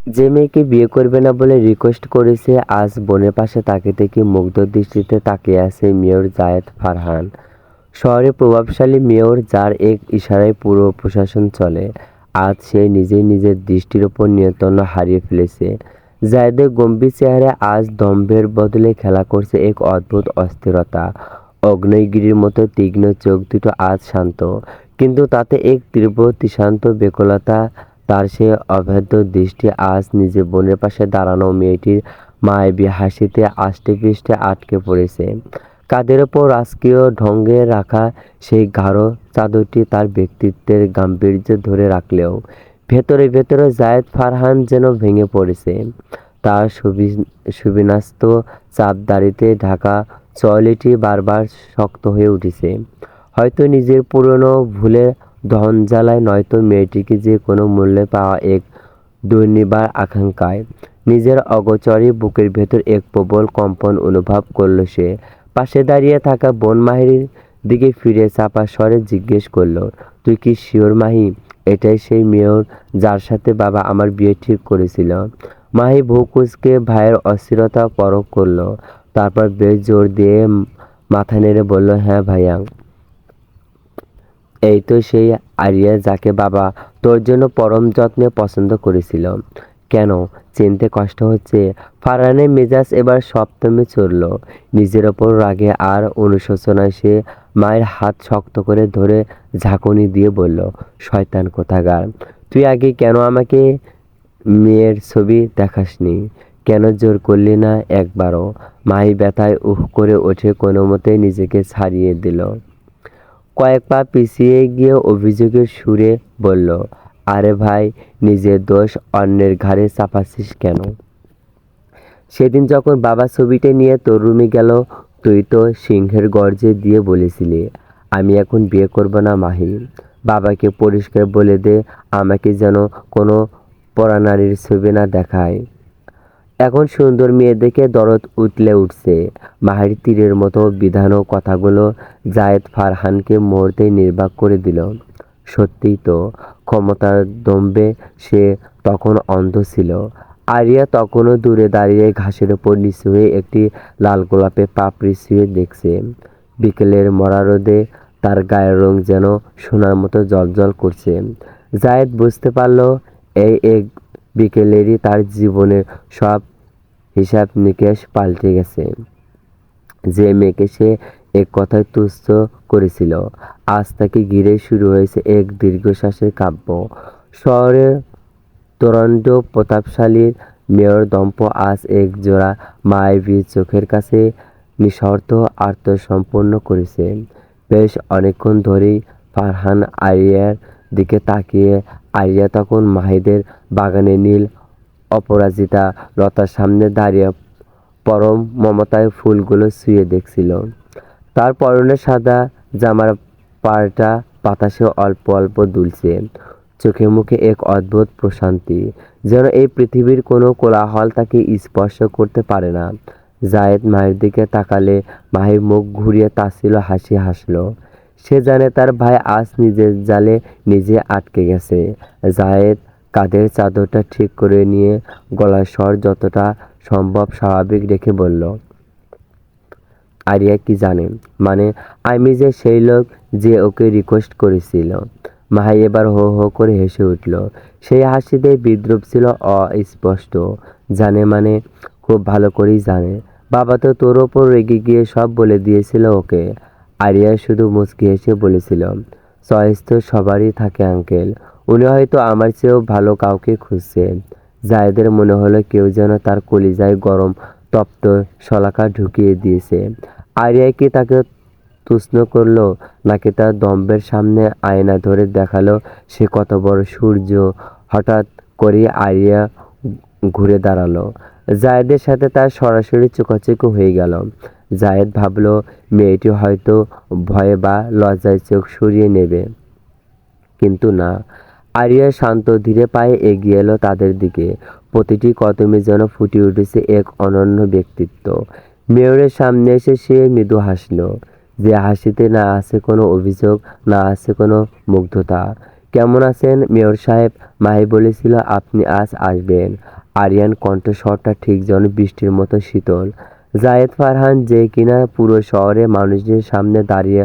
যে মেয়েকে বিয়ে করবে না বলে রিকোয়েস্ট করেছে, আজ বোনের পাশে তাকিয়ে কি মুগ্ধ দৃষ্টিতে তাকিয়ে আছে মেয়র জায়েদ ফারহান। শহরের প্রভাবশালী মেয়র, যার এক ইশারায় পুরো প্রশাসন চলে, আজ সে নিজেই নিজের দৃষ্টির ওপর নিয়ন্ত্রণ হারিয়ে ফেলেছে। জায়েদের গম্ভীর চেহারা আজ দম্ভের বদলে খেলা করছে এক অদ্ভুত অস্থিরতা। আগ্নেয়গিরির মতো তীক্ষ্ণ চোখ দুটো আজ শান্ত, কিন্তু তাতে এক তীব্র তৃষান্ত ব্যাকুলতা। তার সে অভেদ্য দৃষ্টি আজ নিজের বোনের পাশে দাঁড়ানো মেয়েটির মায়াবী হাসিতে আষ্টেপৃষ্ঠে আটকে পড়েছে। কাঁধের ওপর রাজকীয় ঢঙে রাখা সেই গাঢ় চাদরটি তার ব্যক্তিত্বের গাম্ভীর্য ধরে রাখলেও ভেতরে ভেতরে জায়েদ ফারহান যেন ভেঙে পড়েছে। তার সুবিন্যস্ত চাপ দাড়িতে ঢাকা চুলটি বারবার শক্ত হয়ে উঠেছে, হয়তো নিজের পুরনো ভুলের দহন জ্বালায়, নয়তো মেয়েটিকে যে কোনো মূল্যে পাওয়া এক দুর্নিবার আকাঙ্ক্ষায়। নিজের অগোচরে বুকের ভেতর এক প্রবল কম্পন অনুভব করল সে। পাশে দাঁড়িয়ে থাকা বোন মাহির দিকে ফিরে চাপা স্বরে জিজ্ঞেস করলো, তুই কি শিওর মাহি, এটাই সেই মেয়র যার সাথে বাবা আমার বিয়ে ঠিক করেছিল? মাহি ভ্রু কুঁচকে ভাইয়ের অস্থিরতা পরখ করলো, তারপর বেশ জোর দিয়ে মাথা নেড়ে বলল, হ্যাঁ ভাইয়া, এই তো সেই আরিয়া যাকে বাবা তোর জন্য পরম যত্নে পছন্দ করেছিল। কেন, চিনতে কষ্ট হচ্ছে? ফারহানের মেজাজ এবার সপ্তমে চড়ল। নিজের ওপর রাগে আর অনুশোচনায় সে মায়ের হাত শক্ত করে ধরে ঝাঁকুনি দিয়ে বলল, শয়তান কোথাকার, তুই আগে কেন আমাকে মেয়ের ছবি দেখাসনি? কেন জোর করলি না একবারও? মাহি ব্যথায় উহ করে ওঠে, কোনো মতে নিজেকে ছাড়িয়ে দিল। কয়েক পা পিছিয়ে গিয়ে অভিযোগের সুরে বলল, আরে ভাই, নিজের দোষ অন্যের ঘাড়ে চাপাচ্ছিস কেন? সেদিন যখন বাবা ছবিটা নিয়ে তোর রুমে গেল, তুই তো সিংহের গর্জে দিয়ে বলেছিলি, আমি এখন বিয়ে করব না মাহি। বাবাকে পরিষ্কার বলে দে আমাকে যেন কোনো পরানারীর ছবি না দেখায়। এখন সুন্দর মেয়ে দেখে দরদ উতলে উঠছে। মাহির তীরের মতো বিধানো কথাগুলো জায়েদ ফারহানকে মুহূর্তেই নির্বাক করে দিল। সত্যিই তো, ক্ষমতার দম্ভে সে তখন অন্ধ ছিল। আরিয়া তখনও দূরে দাঁড়িয়ে ঘাসের ওপর নিচু হয়ে একটি লাল গোলাপে পাপড়ি ছুঁয়ে দেখছে। বিকেলের মরা রোদে তার গায়ের রং যেন সোনার মতো জ্বলজ্বল করছে। জায়েদ বুঝতে পারল, এই এক বিকেলেরই তার জীবনের সব হিসাব নিকেশ পাল্টে গেছে। যে মেয়েকে সে এক কথায় তুচ্ছ করেছিল, আজ তাকে ঘিরে শুরু হয়েছে এক দীর্ঘশ্বাসের কাব্য। শহরের তোরণ্ড প্রতাপশালী মেয়র দম্প আজ এক জোড়া মায়াবী চোখের কাছে নিঃশর্ত আত্মসমর্পণ করেছে। বেশ অনেকক্ষণ ধরেই ফারহান আরিয়ার দিকে তাকিয়ে। আরিয়া তখন মাহিদের বাগানে নীল অপরাজিতা লতার সামনে দাঁড়িয়ে পরম মমতায় ফুলগুলো ছুঁয়ে দেখছিল। তার পরনে সাদা জামার পাড়টা বাতাসে অল্প অল্প দুলছে। চোখে মুখে এক অদ্ভুত প্রশান্তি, যেন এই পৃথিবীর কোনো কোলাহল তাকে স্পর্শ করতে পারে না। জায়েদ মায়ের দিকে তাকালে মাহি মুখ ঘুরিয়ে তাচ্ছিল্য হাসি হাসল। সে জানে তার ভাই আজ নিজের জালে নিজে আটকে গেছে। জায়েদ কাঁধের চাদরটা ঠিক করে নিয়ে গলার স্বর যতটা সম্ভব স্বাভাবিক রেখে বলল, আরিয়া কি জানে? মানে, আমি যে সেই লোক যে ওকে রিকোয়েস্ট করেছিল। মাহি এবার হো হো করে হেসে উঠল। সেই হাসিতে বিদ্রুপ ছিল অস্পষ্ট। জানে মানে? খুব ভালো করেই জানে। বাবা তো তোর ওপর রেগে গিয়ে সব বলে দিয়েছিল ওকে। আরিয়া শুধু মুচকি হেসে বলেছিল, চয়েস তো সবারই থাকে আঙ্কেল, উনি হয়তো আমার চেয়েও ভালো কাউকে খুঁজছে। জায়েদের মনে হলো কেউ যেন তার কলিজায় গরম তপ্ত শলাকা ঢুকিয়ে দিয়েছে। আরিয়া কি তাকে তুচ্ছ করলো, নাকি তার দম্ভের সামনে আয়না ধরে দেখালো সে কত বড় সূর্য? হঠাৎ করেই আরিয়া ঘুরে দাঁড়ালো। জায়েদের সাথে তার সরাসরি চোখাচোখি হয়ে গেল। জায়েদ ভাবল মেয়েটি হয়তো ভয়ে বা লজ্জায় চোখ সরিয়ে নেবে, কিন্তু না। আরিয়া শান্ত ধীরে পায়ে এগিয়ে এলো তাদের দিকে। প্রতিটি কদমে যেন ফুটে উঠেছে এক অনন্য ব্যক্তিত্ব। মেয়রের সামনে এসে সে মৃদু হাসল, যে হাসিতে না আছে কোনো অভিযোগ, না আছে কোনো মুগ্ধতা, কেমন আছেন মেয়র সাহেব? মাহি বলেছিল আপনি আজ আসবেন। আরিয়ান কণ্ঠস্বরটা ঠিক যেন বৃষ্টির মতো শীতল। জায়েদ ফারহান, যে কিনা পুরো শহরে মানুষদের সামনে দাঁড়িয়ে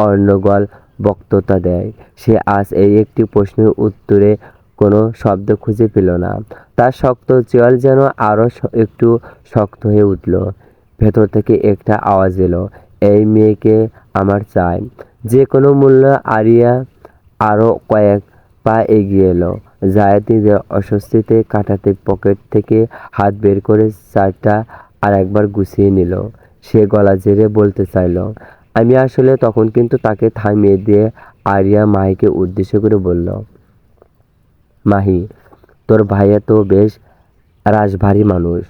অর্ণগল বক্তৃতা দেয়, সে আজ এই একটি প্রশ্নের উত্তরে কোনো শব্দ খুঁজে পেল না। তার শক্ত চোয়াল যেন আরও একটু শক্ত হয়ে উঠল। ভেতর থেকে একটা আওয়াজ এলো, এই মেয়েকে আমার চাই যে কোনো মূল্য। আরিয়া আরও কয়েক পা এগিয়ে এলো। জায়েদ নিজের অস্বস্তিতে কাটাতে পকেট থেকে হাত বের করে চারটা আর একবার গুছিয়ে নিল। সে গলা ঝেড়ে বলতে চাইল আমি আসলে, তখন কিন্তু তাকে থামিয়ে দিয়ে আরিয়া মাহিকে উদ্দেশ্য করে বলল, মাহি, তোর ভাইয়া তো বেশ রাশভারী মানুষ।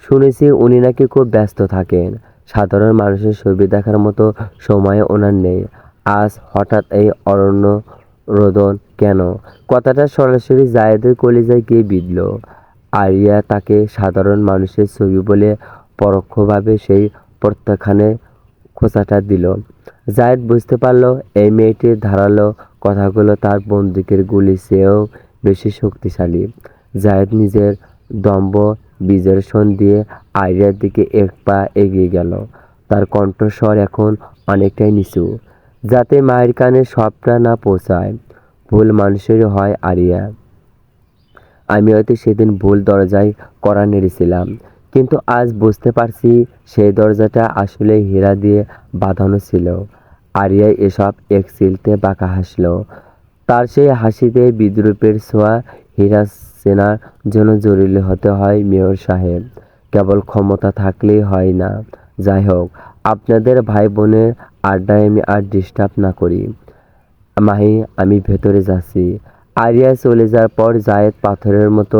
শুনেছি উনি নাকি খুব ব্যস্ত থাকেন। সাধারণ মানুষের ছবি দেখার মতো সময় ওনার নেই। আজ হঠাৎ এই অরণ্য রোদন কেন? কথাটা সরাসরি জায়েদের কলিজায় গিয়ে বিঁধল। আরিয়া তাকে সাধারণ মানুষের ছবি বলে পরোক্ষভাবে সেই প্রত্যাখ্যানের খোঁচাটা দিল। জায়েদ বুঝতে পারল এই মেয়েটির ধারালো কথাগুলো তার বন্দুকের গুলির চেয়েও বেশি শক্তিশালী। জায়েদ নিজের দম্ভ বিজর্ষণ দিয়ে আরিয়ার দিকে এক পা এগিয়ে গেল। তার কণ্ঠস্বর এখন অনেকটাই নিচু, যাতে মায়ের কানে সবটা না পৌঁছায়। ভুল মানুষেরই হয় আরিয়া। আমি হয়তো সেদিন ভুল দরজায় কড়া নেড়েছিলাম, কিন্তু আজ বুঝতে পারছি সেই দরজাটা আসলে হীরা দিয়ে বাঁধানো ছিল। আরিয়া এসব এক চিলতে বাঁকা হাসল। তার সেই হাসিতে বিদ্রূপের ছোঁয়া। হীরা চেনার জন্য জরুরি হতে হয় মেয়র সাহেব, কেবল ক্ষমতা থাকলেই হয় না। যাই হোক, আপনাদের ভাই বোনের আড্ডায় আমি আর ডিস্টার্ব না করি। মাহি, আমি ভেতরে যাচ্ছি। আরিয়া চলে যাওয়ার পর জায়েদ পাথরের মতো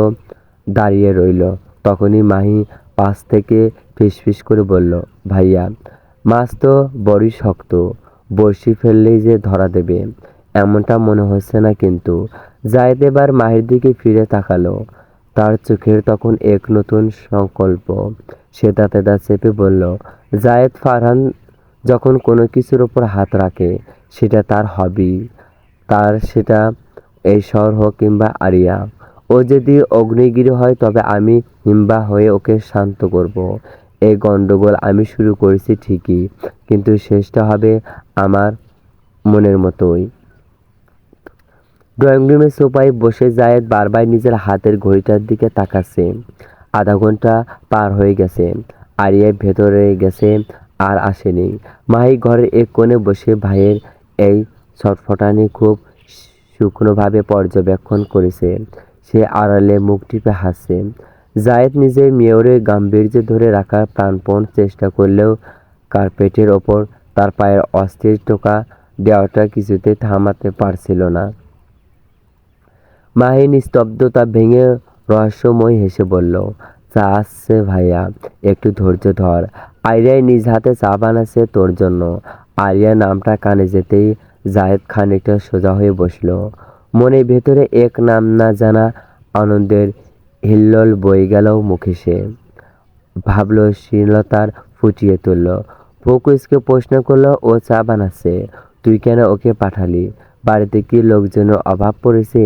দাঁড়িয়ে রইল। তখনই মাহি পাশ থেকে ফিসফিস করে বলল, ভাইয়া, মাছ তো বড়ই শক্ত, বড়শি ফেললেই যে ধরা দেবে এমনটা মনে হচ্ছে না কিন্তু। জায়েদ এবার মাহির দিকে ফিরে তাকালো। তার চোখের তখন এক নতুন সংকল্প। সে দাঁতে দাঁত চেপে বলল, জায়েদ ফারহান যখন কোনো কিছুর ওপর হাত রাখে, সেটা তার হবি। তার সেটা এই শহর হোক কিংবা আরিয়া। ও যদি অগ্নিগিরি হয় তবে আমি হিম্বা হয়ে ওকে শান্ত করব। এই গন্ডগোল আমি শুরু করেছি ঠিকই, কিন্তু শেষটা হবে আমার মনের মতোই। ড্রয়িং রুমের সোফায় বসে জায়েদ বারবার নিজের হাতের ঘড়িটার দিকে তাকাচ্ছে। আধা ঘন্টা পার হয়ে গেছে। আরিয়া ভেতরে গেছে আর আসেনি। মাহি ঘরের এক কোণে বসে ভাইয়ের এই ছটফটানি খুব শুকনোভাবে পর্যবেক্ষণ করেছে। সে আড়ালে মুখ টিপে হাসছে। জায়েদ নিজের মেয়রের গাম্ভীর্য ধরে রাখার প্রাণপণ চেষ্টা করলেও কার্পেটের ওপর তার পায়ের অস্থির টোকা দেওয়াটা কিছুতেই থামাতে পারছিল না। মাহি নিস্তব্ধতা ভেঙে রহস্যময় হেসে বলল, চা আসছে ভাইয়া, একটু ধৈর্য ধর। আরিয়াই নিজ হাতে চা বানাচ্ছে তোর জন্য। আরিয়া নামটা কানে যেতেই জায়েদ খানিকটা সোজা হয়ে বসল। মনের ভেতরে এক নাম না জানা আনন্দের হিল্লোল বয়ে গেল মুখে। সে ভাবনশীলতার ফুটিয়ে তুলল। ফোকুসকে প্রশ্ন করলো, ও চা বানাচ্ছে, তুই কেন ওকে পাঠালি? বাড়িতে কি লোকজনের অভাব পড়েছে?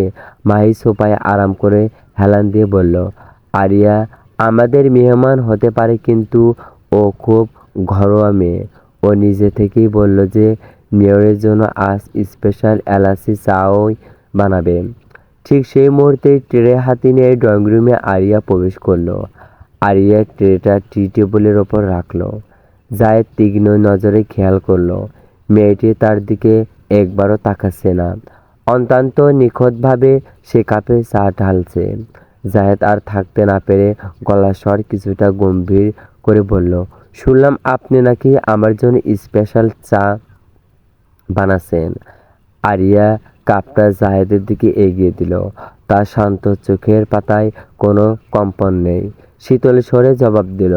মাহি সোফায় আরাম করে হেলান দিয়ে বলল, আরিয়া আমাদের মেহমান হতে পারে, কিন্তু ও খুব ঘরোয়া মেয়ে। ও নিজে থেকেই বলল যে মেয়রের জন্য আজ স্পেশাল এলাচি চাই বানাবে। ঠিক সেই মুহূর্তেই ট্রে হাতে নিয়ে ড্রয়িং রুমে আরিয়া প্রবেশ করলো। আরিয়া ট্রেটা টি টেবিলের ওপর রাখলো। জায়েদ তীক্ষ্ণ নজরে খেয়াল করলো, মেয়েটি তার দিকে একবারও তাকাচ্ছে না। অত্যন্ত নিখুঁতভাবে সে কাপে চা ঢালছে। জায়েদ আর থাকতে না পেরে গলার স্বর কিছুটা গম্ভীর করে বলল, শুনলাম আপনি নাকি আমার জন্য স্পেশাল চা বানাচ্ছেন। আরিয়া কাপটা জায়েদের দিকে এগিয়ে দিল। তার শান্ত চোখের পাতায় কোনো কম্পন নেই। শীতল স্বরে জবাব দিল,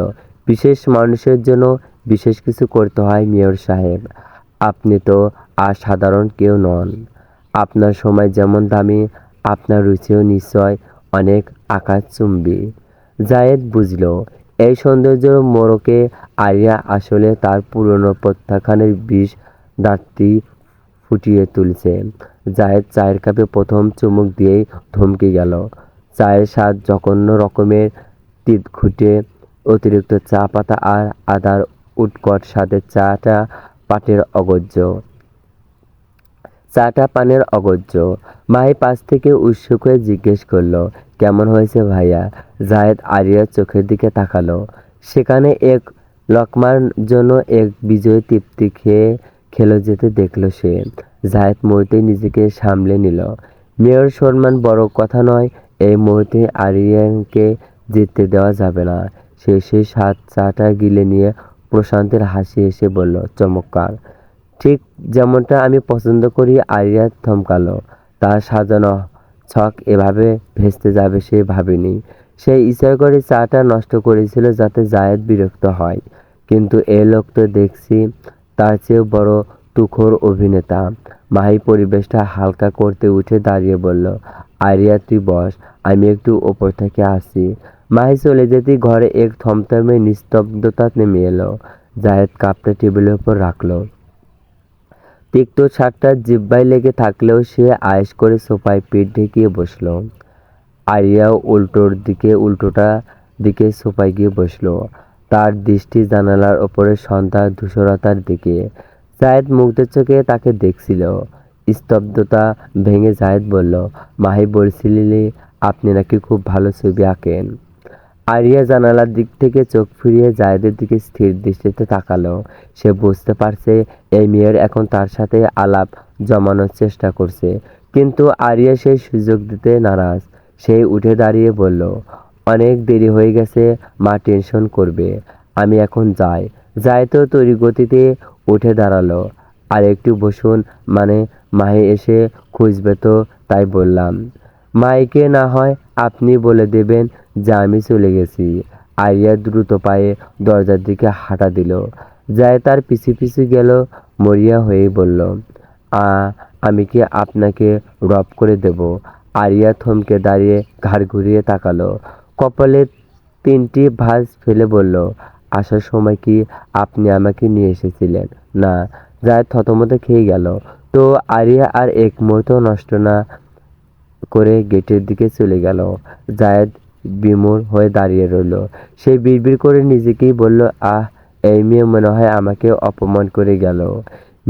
বিশেষ মানুষের জন্য বিশেষ কিছু করতে হয় মেয়র সাহেব। আপনি তো আর সাধারণ কেউ নন। আপনার সময় যেমন দামি, আপনার রুচিও নিশ্চয় অনেক আকাশচুম্বী। জায়েদ বুঝল এই সৌন্দর্যের মোড়কে আরিয়া আসলে তার পুরনো প্রত্যাখ্যানের বিষ দাঁতটি ফুটিয়ে তুলছে। জায়েদ চায়ের কাপে প্রথম চুমুক দিয়েই থমকে গেল। চায়ের স্বাদ জঘন্য রকমের তিতঘুটে, অতিরিক্ত চা পাতা আর আদার উৎকট স্বাদের চাটা পানের অগোচর। মাহি পাশ থেকে উৎসুক হয়ে জিজ্ঞেস করলো, কেমন হয়েছে ভাইয়া? জায়েদ আরিয়ার চোখের দিকে তাকালো। সেখানে এক লকমার জন্য এক বিজয়ী তৃপ্তি খেলো যেতে দেখলো সে। জায়েদ মুহূর্তে নিজেকে সামলে নিল। মেয়ের সম্মান বড় কথা নয়, এই মুহূর্তে আরিয়ানকে জিততে দেওয়া যাবে না। সে সেই স্বাদ চাটা গিলে নিয়ে প্রশান্তের হাসি হেসে বলল, চমৎকার, ঠিক যেমনটা আমি পছন্দ করি। আরিয়া থমকালো। তার সাজানো ছক এভাবে ভেস্তে যাবে সে ভাবেনি। সে ইচ্ছা করে চাটা নষ্ট করেছিল যাতে জায়েদ বিরক্ত হয়। কিন্তু এ লোক তো দেখছি তার চেয়েও বড় তুখোড় অভিনেতা। মাহি পরিবেশটা হালকা করতে উঠে দাঁড়িয়ে বলল, আরিয়া তুই বস, আমি একটু ওপর থেকে আসি। মাহি চলে যেতেই ঘরে এক থমথমে নিস্তব্ধতা নেমে এলো। জায়েদ কাপটা টেবিলের উপর রাখলো। তিক্ত স্বাদটা জিহ্বায় লেগে থাকলেও সে আয়েশ করে সোফায় পিঠ ঠেকিয়ে বসল। আরিয়াও উল্টোটা দিকে সোফায় গিয়ে বসল। তার দৃষ্টি জানালার ওপরে সন্ধ্যার ধূসরতার দিকে। জায়েদ মুগ্ধ চোখে তাকে দেখছিল। স্তব্ধতা ভেঙে জায়েদ বলল, মাহি বলছিলি আপনি নাকি খুব ভালো ছবি আঁকেন। আরিয়া জানালার দিক থেকে চোখ ফিরিয়ে জায়েদের দিকে স্থির দৃষ্টিতে তাকালো। সে বুঝতে পারছে এই মেয়ের এখন তার সাথে আলাপ জমানোর চেষ্টা করছে, কিন্তু আরিয়া সেই সুযোগ দিতে নারাজ। সে উঠে দাঁড়িয়ে বলল, অনেক দেরি হয়ে গেছে, মা টেনশন করবে, আমি এখন যাই। যাই তো তৈরি গতিতে উঠে দাঁড়ালো। আর একটু বসুন, মানে মাহি এসে খুঁজবে তো তাই বললাম। মাইকে না হয় আপনি বলে দেবেন যে আমি চলে গেছি। আরিয়া দ্রুত পায়ে দরজার দিকে হাঁটা দিল। যায় তার পিছু পিছু গেল। মরিয়া হয়েই বলল, আ আমি কি আপনাকে ড্রপ করে দেব? আরিয়া থমকে দাঁড়িয়ে ঘাড় ঘুরিয়ে তাকালো। কপালে 3টি ভাঁজ ফেলে বলল, আসার সময় কি আপনি আমাকে নিয়ে এসেছিলেন? না। যায় থতমত খেয়ে গেল। তো আরিয়া আর এক মুহূর্ত নষ্ট না করে গেটের দিকে চলে গেল। জায়েদ বিমূঢ় হয়ে দাঁড়িয়ে রইল। সে বিড়বিড় করে নিজেকেই বলল, আহ, এই মেয়ে মনে হয় আমাকে অপমান করে গেল।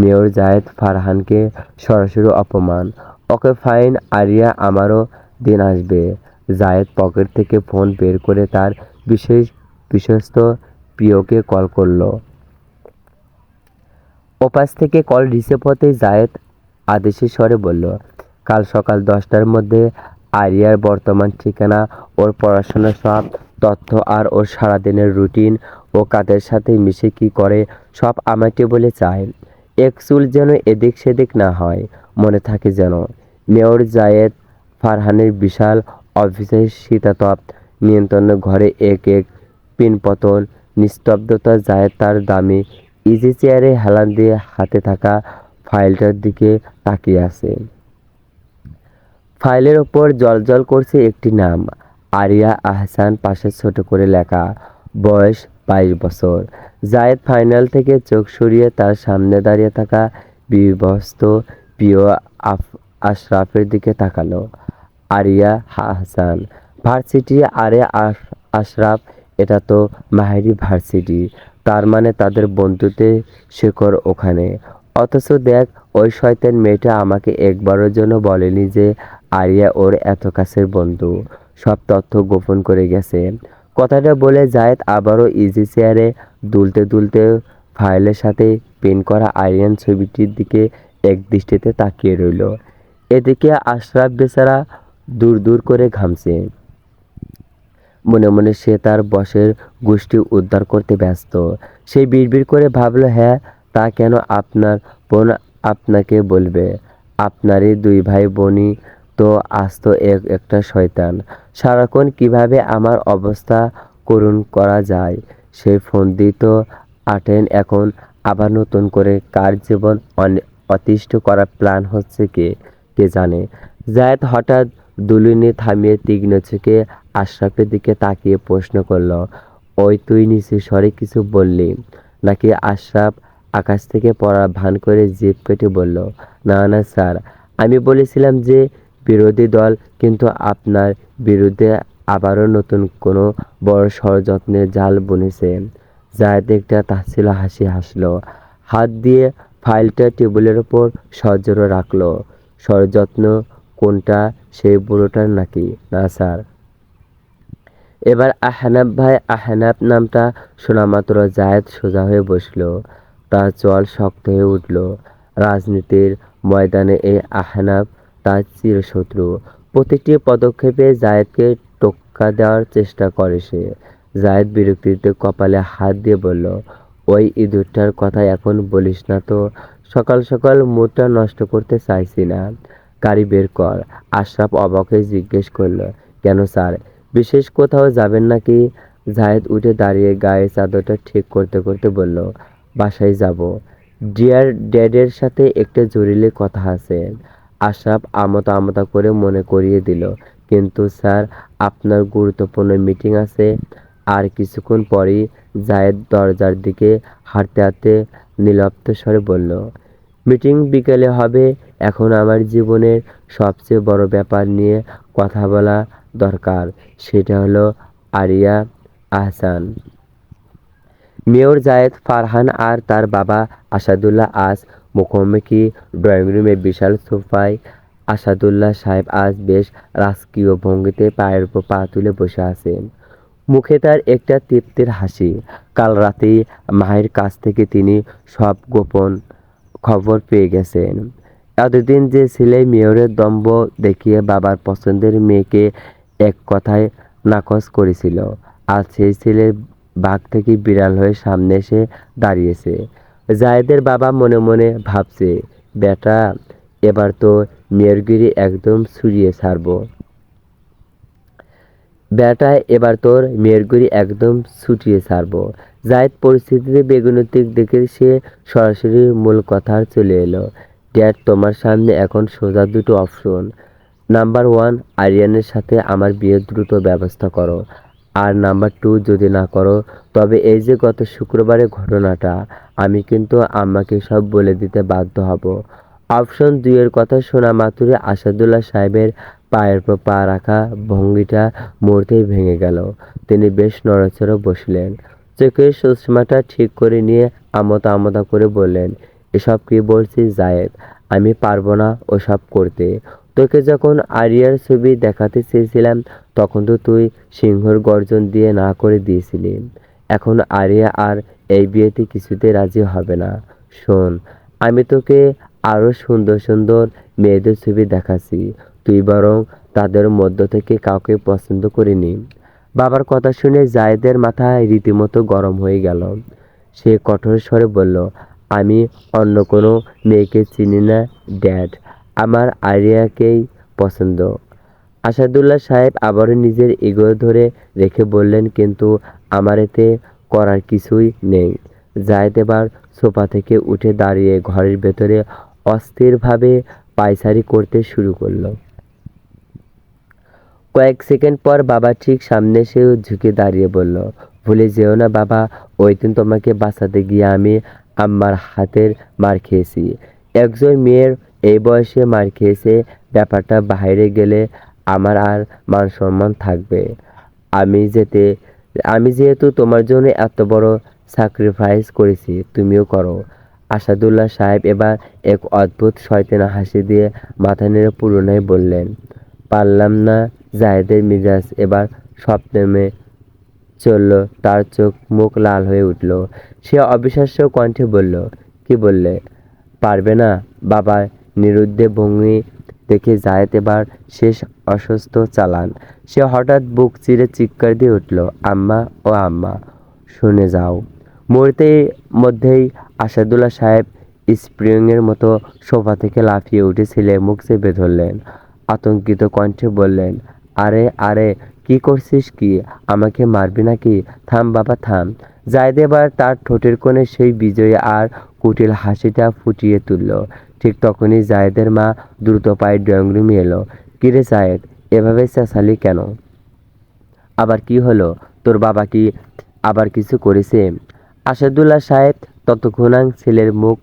মেয়র জায়েদ ফারহানকে সরাসরি অপমান। ওকে ফাইন আরিয়া, আমারও দিন আসবে। জায়েদ পকেট থেকে ফোন বের করে তার বিশ্বস্ত প্রিয়কে কল করলো। ওপাশ থেকে কল রিসিভ হতেই জায়েদ আদেশের স্বরে বলল, কাল সকাল 10টার মধ্যে আরিয়ার বর্তমান ঠিকানা, ওর পড়াশোনার সব তথ্য আর ওর সারাদিনের রুটিন, ও কাদের সাথে মিশে কি করে সব আমার টেবিলে চাই। এক চুল যেন এদিক সেদিক না হয়, মনে থাকে যেন। মেয়র জায়েদ ফারহানের বিশাল অফিসের শীতাতপ নিয়ন্ত্রণ ঘরে এক এক পিনপতন নিস্তব্ধতা। জায়েদ তার দামি ইজি চেয়ারে হেলান দিয়ে হাতে থাকা ফাইলটার দিকে তাকিয়ে আছে। ফাইলের ওপর জ্বলজ্বল করছে একটি নাম, আরিয়া আহসান, পাশে ছোট করে লেখা, বয়স 22 বছর। জায়েদ ফাইনাল থেকে চোখ সরিয়ে তার সামনে দাঁড়িয়ে থাকা বিবস্ত প্রিয় আশরাফের দিকে তাকালো। আরিয়া আহসান ভার্সিটি? আরে আশরাফ, এটা তো মাহেরি ভার্সিটি। তার মানে তাদের বন্ধুত্বের শেকড় ওখানে। অথচ দেখ, ওই শয়তান মেয়েটা আমাকে একবারের জন্য বলেনি যে আরিয়া ওর এত কাছের বন্ধু। সব তথ্য গোপন করে গেছে। কথাটা বলে জায়েদ আবারও ইজি চেয়ারে দুলতে দুলতে ফাইলের সাথে পেন করা আরিয়ান ছবিটির দিকে এক দৃষ্টিতে তাকিয়ে রইল। এদিকে আশরাফ বেচারা দূর দূর করে ঘামছে। মনে মনে সে তার বসের গোষ্ঠী উদ্ধার করতে ব্যস্ত। সে বিড়বিড় করে ভাবল, হ্যাঁ, তা কেন আপনার বোন আপনাকে বলবে? আপনারই 2 ভাই বোনই তো আস্ত একটা শয়তান। সারাক্ষণ কিভাবে আমার অবস্থা করুণ করা যায় সেই ফন্দি তো আঁটেন। এখন আবার নতুন করে কার জীবন অতিষ্ঠ করার প্ল্যান হচ্ছে কে জানে। জায়েদ হঠাৎ দুলুনি থামিয়ে তীক্ষ্ণ চোখে আশরাফের দিকে তাকিয়ে প্রশ্ন করল, ওই তুই নিচু স্বরে কিছু বললি নাকি? আশরাফ আকাশ থেকে পড়ার ভান করে জিভ কেটে বলল, না না স্যার, আমি বলেছিলাম যে বিরোধী দল কিন্তু আপনার বিরুদ্ধে আবারও নতুন কোনো বড় ষড়যন্ত্রের জাল বুনেছে। জায়েদ একটা তাচ্ছিল্য হাসি হাসল, হাত দিয়ে ফাইলটা টেবিলের ওপর সজোরে রাখলো। ষড়যন্ত্র কোনটা, সেই বুড়োটার নাকি? না স্যার। এবার আহনাফ ভাই। আহনাফ নামটা শোনামাত্র জায়েদ সোজা হয়ে বসল, তার চোয়াল শক্ত হয়ে উঠল। রাজনীতির ময়দানে এই আহনাফ তার চিরশত্রু। প্রতিটি পদক্ষেপে জায়েদকে টোক্কা দেওয়ার চেষ্টা করে সে। জায়েদ বিরক্তিতে কপালে হাত দিয়ে বলল, ওই ইঁদুরটার কথা এখন বলিস না তো। সকাল সকাল মুডটা নষ্ট করতে চাইছি না। গাড়ি বের কর। আশরাফ অবাক হয়ে জিজ্ঞেস করল, কেন স্যার, বিশেষ কোথাও যাবেন নাকি? জায়েদ উঠে দাঁড়িয়ে গায়ের চাদরটা ঠিক করতে করতে বলল, বাসায় যাব। ডিয়ার ড্যাডের সাথে একটা জরুরি কথা আছে। আশরাফ আমতা আমতা করে মনে করিয়ে দিল, কিন্তু স্যার, আপনার গুরুত্বপূর্ণ মিটিং আছে। আর কিছুক্ষণ পরেই জায়েদ দরজার দিকে হাঁটতে হাঁটতে নির্লিপ্ত স্বরে বলল, মিটিং বিকেলে হবে। এখন আমার জীবনের সবচেয়ে বড় ব্যাপার নিয়ে কথা বলা দরকার। সেটা হলো আরিয়া আহসান। মেয়র জায়েদ ফারহান আর তার বাবা আসাদুল্লাহ আজ মুখোমুখি ড্রয়িং রুমে বিশাল সোফায়। আসাদুল্লাহ সাহেব আজ বেশ রাজকীয় ভঙ্গিতে পায়ের উপর পা তুলে বসে আছেন। মুখে তার একটা তৃপ্তির হাসি। কাল রাতেই মায়ের কাছ থেকে তিনি সব গোপন খবর পেয়ে গেছেন। এতদিন যে ছেলে মেয়রের দম্ভ দেখিয়ে বাবার পছন্দের মেয়েকে এক কথায় নাকচ করেছিল, আজ সেই ছেলের বাঘ থেকে বিড়াল হয়ে সামনে এসে দাঁড়িয়েছে। জায়েদের বাবা মনে মনে ভাবছে, বেটা, এবার তো মেয়রগিরি একদম ছুড়িয়ে ছাড়বো। বেটায় এবার তোর মেয়েরগুড়ি একদম ছুটিয়ে ছাড়বো। জায়েদ পরিস্থিতিতে বেগুনতিক দেখে সে সরাসরি মূল কথার চলে এলো। ড্যাড, তোমার সামনে এখন সোজা দুটো অপশন। নাম্বার ওয়ান, আরিয়ানের সাথে আমার বিয়ের দ্রুত ব্যবস্থা করো। আর নাম্বার টু, যদি না করো তবে এই যে গত শুক্রবারের ঘটনাটা, আমি কিন্তু আম্মাকে সব বলে দিতে বাধ্য হব। অপশন দুইয়ের কথা শোনা মাত্রই আসাদুল্লাহ সাহেবের পায়ের উপর পা রাখা ভঙ্গিটা মুহূর্তেই ভেঙে গেল। তিনি বেশ নড়েচড়ে বসলেন, চোখের চশমাটা ঠিক করে নিয়ে আমতা আমতা করে বললেন, এসব কি বলছিস জায়েদ? আমি পারবো না ওসব করতে। তোকে যখন আরিয়ার ছবি দেখাতে চেয়েছিলাম তখন তো তুই সিংহর গর্জন দিয়ে না করে দিয়েছিলি। এখন আরিয়া আর এই বিয়েতে কিছুতে রাজি হবে না। শোন, আমি তোকে আরো সুন্দর সুন্দর মেয়েদের ছবি দেখাচ্ছি, তুই বরং তাদের মধ্য থেকে কাউকে পছন্দ করে নি। বাবার কথা শুনে জায়েদের মাথা রীতিমতো গরম হয়ে গেল। সে কঠোর স্বরে বলল, আমি অন্য কোনো মেয়েকে চিনি না ড্যাড, আমার আরিয়াকেই পছন্দ। আসাদুল্লাহ সাহেব আবারও নিজের ইগো ধরে রেখে বললেন, কিন্তু আমার এতে করার কিছুই নেই। জায়েদ এবার সোফা থেকে উঠে দাঁড়িয়ে ঘরের ভেতরে অস্থিরভাবে পায়চারি করতে শুরু করলো। কয়েক সেকেন্ড পর বাবা ঠিক সামনে এসে ঝুঁকে দাঁড়িয়ে বলল, ভুলে যেও না বাবা, ওই দিন তোমাকে বাঁচাতে গিয়ে আমি আম্মার হাতের মার খেয়েছি। একজন মেয়ের এই বয়সে মার খেয়েছে, ব্যাপারটা বাইরে গেলে আমার আর মান সম্মান থাকবে? আমি যেতে আমি যেহেতু তোমার জন্য এত বড় স্যাক্রিফাইস করেছি, তুমিও করো। আসাদুল্লাহ সাহেব এবার এক অদ্ভুত শয়তানি হাসি দিয়ে মাথা নেড়ে পুনরায় বললেন, পারলাম না। জায়েদের মেজাজ এবার সপ্তমে চলল, তার চোখ মুখ লাল হয়ে উঠল। সে অবিশ্বাস্য কণ্ঠে বলল, কি বললে? পারবে না? বাবার নিরুদ্দেশ ভঙ্গি দেখে জায়েদ এবার শেষ অসুস্থ চালান। সে হঠাৎ বুক চিরে চিৎকার দিয়ে উঠল, আম্মা, ও আম্মা, শুনে যাও। মুহূর্তের মধ্যেই আসাদুল্লাহ সাহেব স্প্রিংয়ের মতো সোফা থেকে লাফিয়ে উঠে ছেলের মুখ চেপে ধরলেন। আতঙ্কিত কণ্ঠে বললেন, আরে আরে, কি করছিস কি? আমাকে মারবি নাকি? থাম বাবা থাম। জায়েদ এবার তার ঠোঁটের কোণে সেই বিজয়ী আর কুটিল হাসিটা ফুটিয়ে তুলল। ঠিক তখনই জায়েদের মা দ্রুত পায়ে ড্রয়িং রুমে এলো। কিরে জায়েদ, এভাবে চেঁচালি কেন? আবার কি হলো? তোর বাবা কি আবার কিছু করেছে? আসাদুল্লাহ সাহেব ততক্ষণ ছেলের মুখ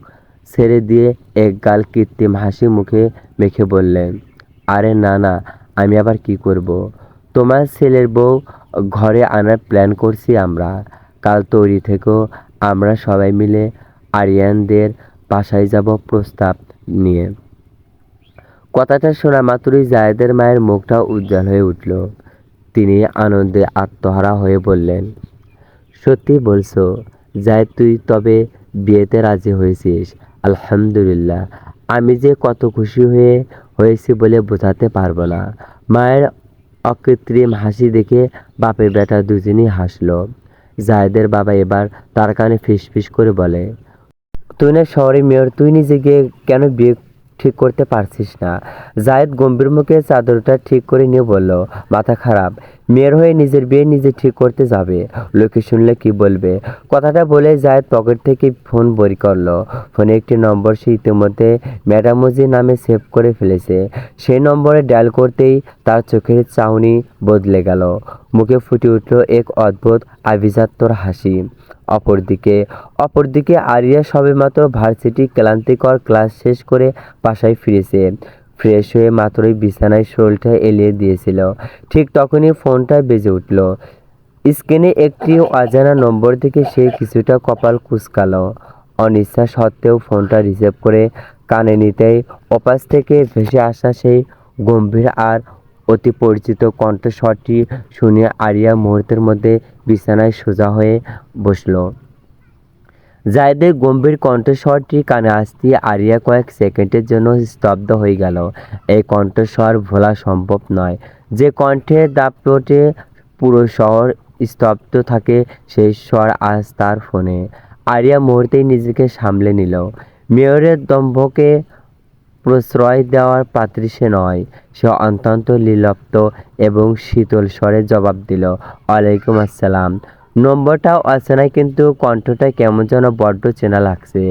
ছেড়ে দিয়ে এক গাল কৃত্রিম হাসি মুখে মেখে বললেন, আরে না না, আমি আবার কি করব? তোমার ছেলের বউ ঘরে আনার প্ল্যান করছি আমরা। কাল তৈরি থেকো, আমরা সবাই মিলে আরিয়ানদের বাসায় যাব প্রস্তাব নিয়ে। কথাটা শোনা মাত্রই জায়েদের মায়ের মুখটা উজ্জ্বল হয়ে উঠল। তিনি আনন্দে আত্মহারা হয়ে বললেন, সত্যি বলছো জায়েদ, তুই তবে বিয়েতে রাজি হয়েছিস? আলহামদুলিল্লাহ, আমি যে কত খুশি হয়েছি বলে বোঝাতে পারবো না। মায়ের অকৃত্রিম হাসি দেখে বাপের বেটা দুজনই হাসলো। জায়েদের বাবা এবার তার কানে ফিসফিস করে বলে, তুই না শহরের মেয়র, তুই নিজে গিয়ে কেন বিয়ে ঠিক করতে পারছিস না? জায়েদ গম্ভীর মুখে চাদরটা ঠিক করে নিয়ে বলল, মাথা খারাপ, মেয়ের হয়ে নিজের বিয়ে নিজে ঠিক করতে যাবে, লোকে শুনলে কি বলবে? কথাটা বলে জায়েদ পকেট থেকে ফোন বের করলো। ফোনে একটি নম্বর সে ইতিমধ্যে ম্যাডামোজি নামে সেভ করে ফেলেছে। সেই নম্বরে ডায়াল করতেই তার চোখের চাউনি বদলে গেল, মুখে ফুটে উঠল এক অদ্ভুত আভিজাত্যর হাসি। অপরদিকে আরিয়া সবেমাত্র ভার্সিটি ক্লান্তিকর ক্লাস শেষ করে বাসায় ফিরেছে। ফ্রেশ হয়ে মাত্রই বিছানায় শরীরটা এলিয়ে দিয়েছিল, ঠিক তখনই ফোনটা বেজে উঠল। স্ক্রিনে একটি অজানা নম্বর থেকে সে কিছুটা কপাল কুঁচকালো। অনিচ্ছা সত্ত্বেও ফোনটা রিসিভ করে কানে নিতেই ওপাশ থেকে ভেসে আসা সেই গম্ভীর আর অতি পরিচিত কণ্ঠস্বরটি শুনে আরিয়া মুহূর্তের মধ্যে বিছানায় সোজা হয়ে বসল। জায়েদের গম্ভীর কণ্ঠস্বরটি কানে আসতেই আরিয়া কয়েক সেকেন্ডের জন্য স্তব্ধ হয়ে গেল। এই কণ্ঠস্বর ভোলা সম্ভব নয়। যে কণ্ঠের দাপটে পুরো শহর স্তব্ধ থাকে, সেই স্বর আজ তার ফোনে। আরিয়া মুহূর্তেই নিজেকে সামলে নিল। মেয়রের দম্ভকে প্রশ্রয় দেওয়ার পাত্রী সে নয়। সে অত্যন্ত নির্লিপ্ত এবং শীতল স্বরে জবাব দিল, ওয়ালাইকুম আসসালাম। নম্বরটা অচেনা, কিন্তু কণ্ঠটা কেমন যেন বড্ড চেনা লাগছে।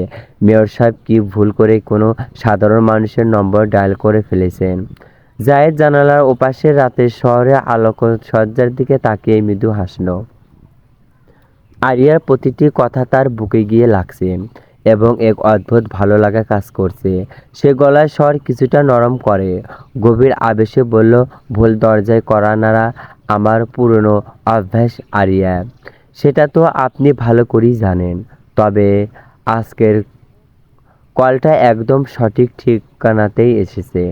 মেয়র সাহেব কি ভুল করে কোনো সাধারণ মানুষের নম্বর ডায়াল করে ফেলেছেন? জায়েদ জানালার ওপাশের রাতের শহরে আলোকসজ্জার দিকে তাকিয়ে মৃদু হাসল। আরিয়ার প্রতিটি কথা তার বুকে গিয়ে লাগছে এবং এক অদ্ভুত ভালো লাগা কাজ করছে। সে গলার স্বর কিছুটা নরম করে গভীর আবেশে বলল, ভুল দরজায় কড়া নাড়া আমার পুরনো অভ্যাস আরিয়া। সেটা তো আপনি ভালো করেই জানেন। তবে আজকের কলটা একদম সঠিক ঠিকানাতেই এসেছে।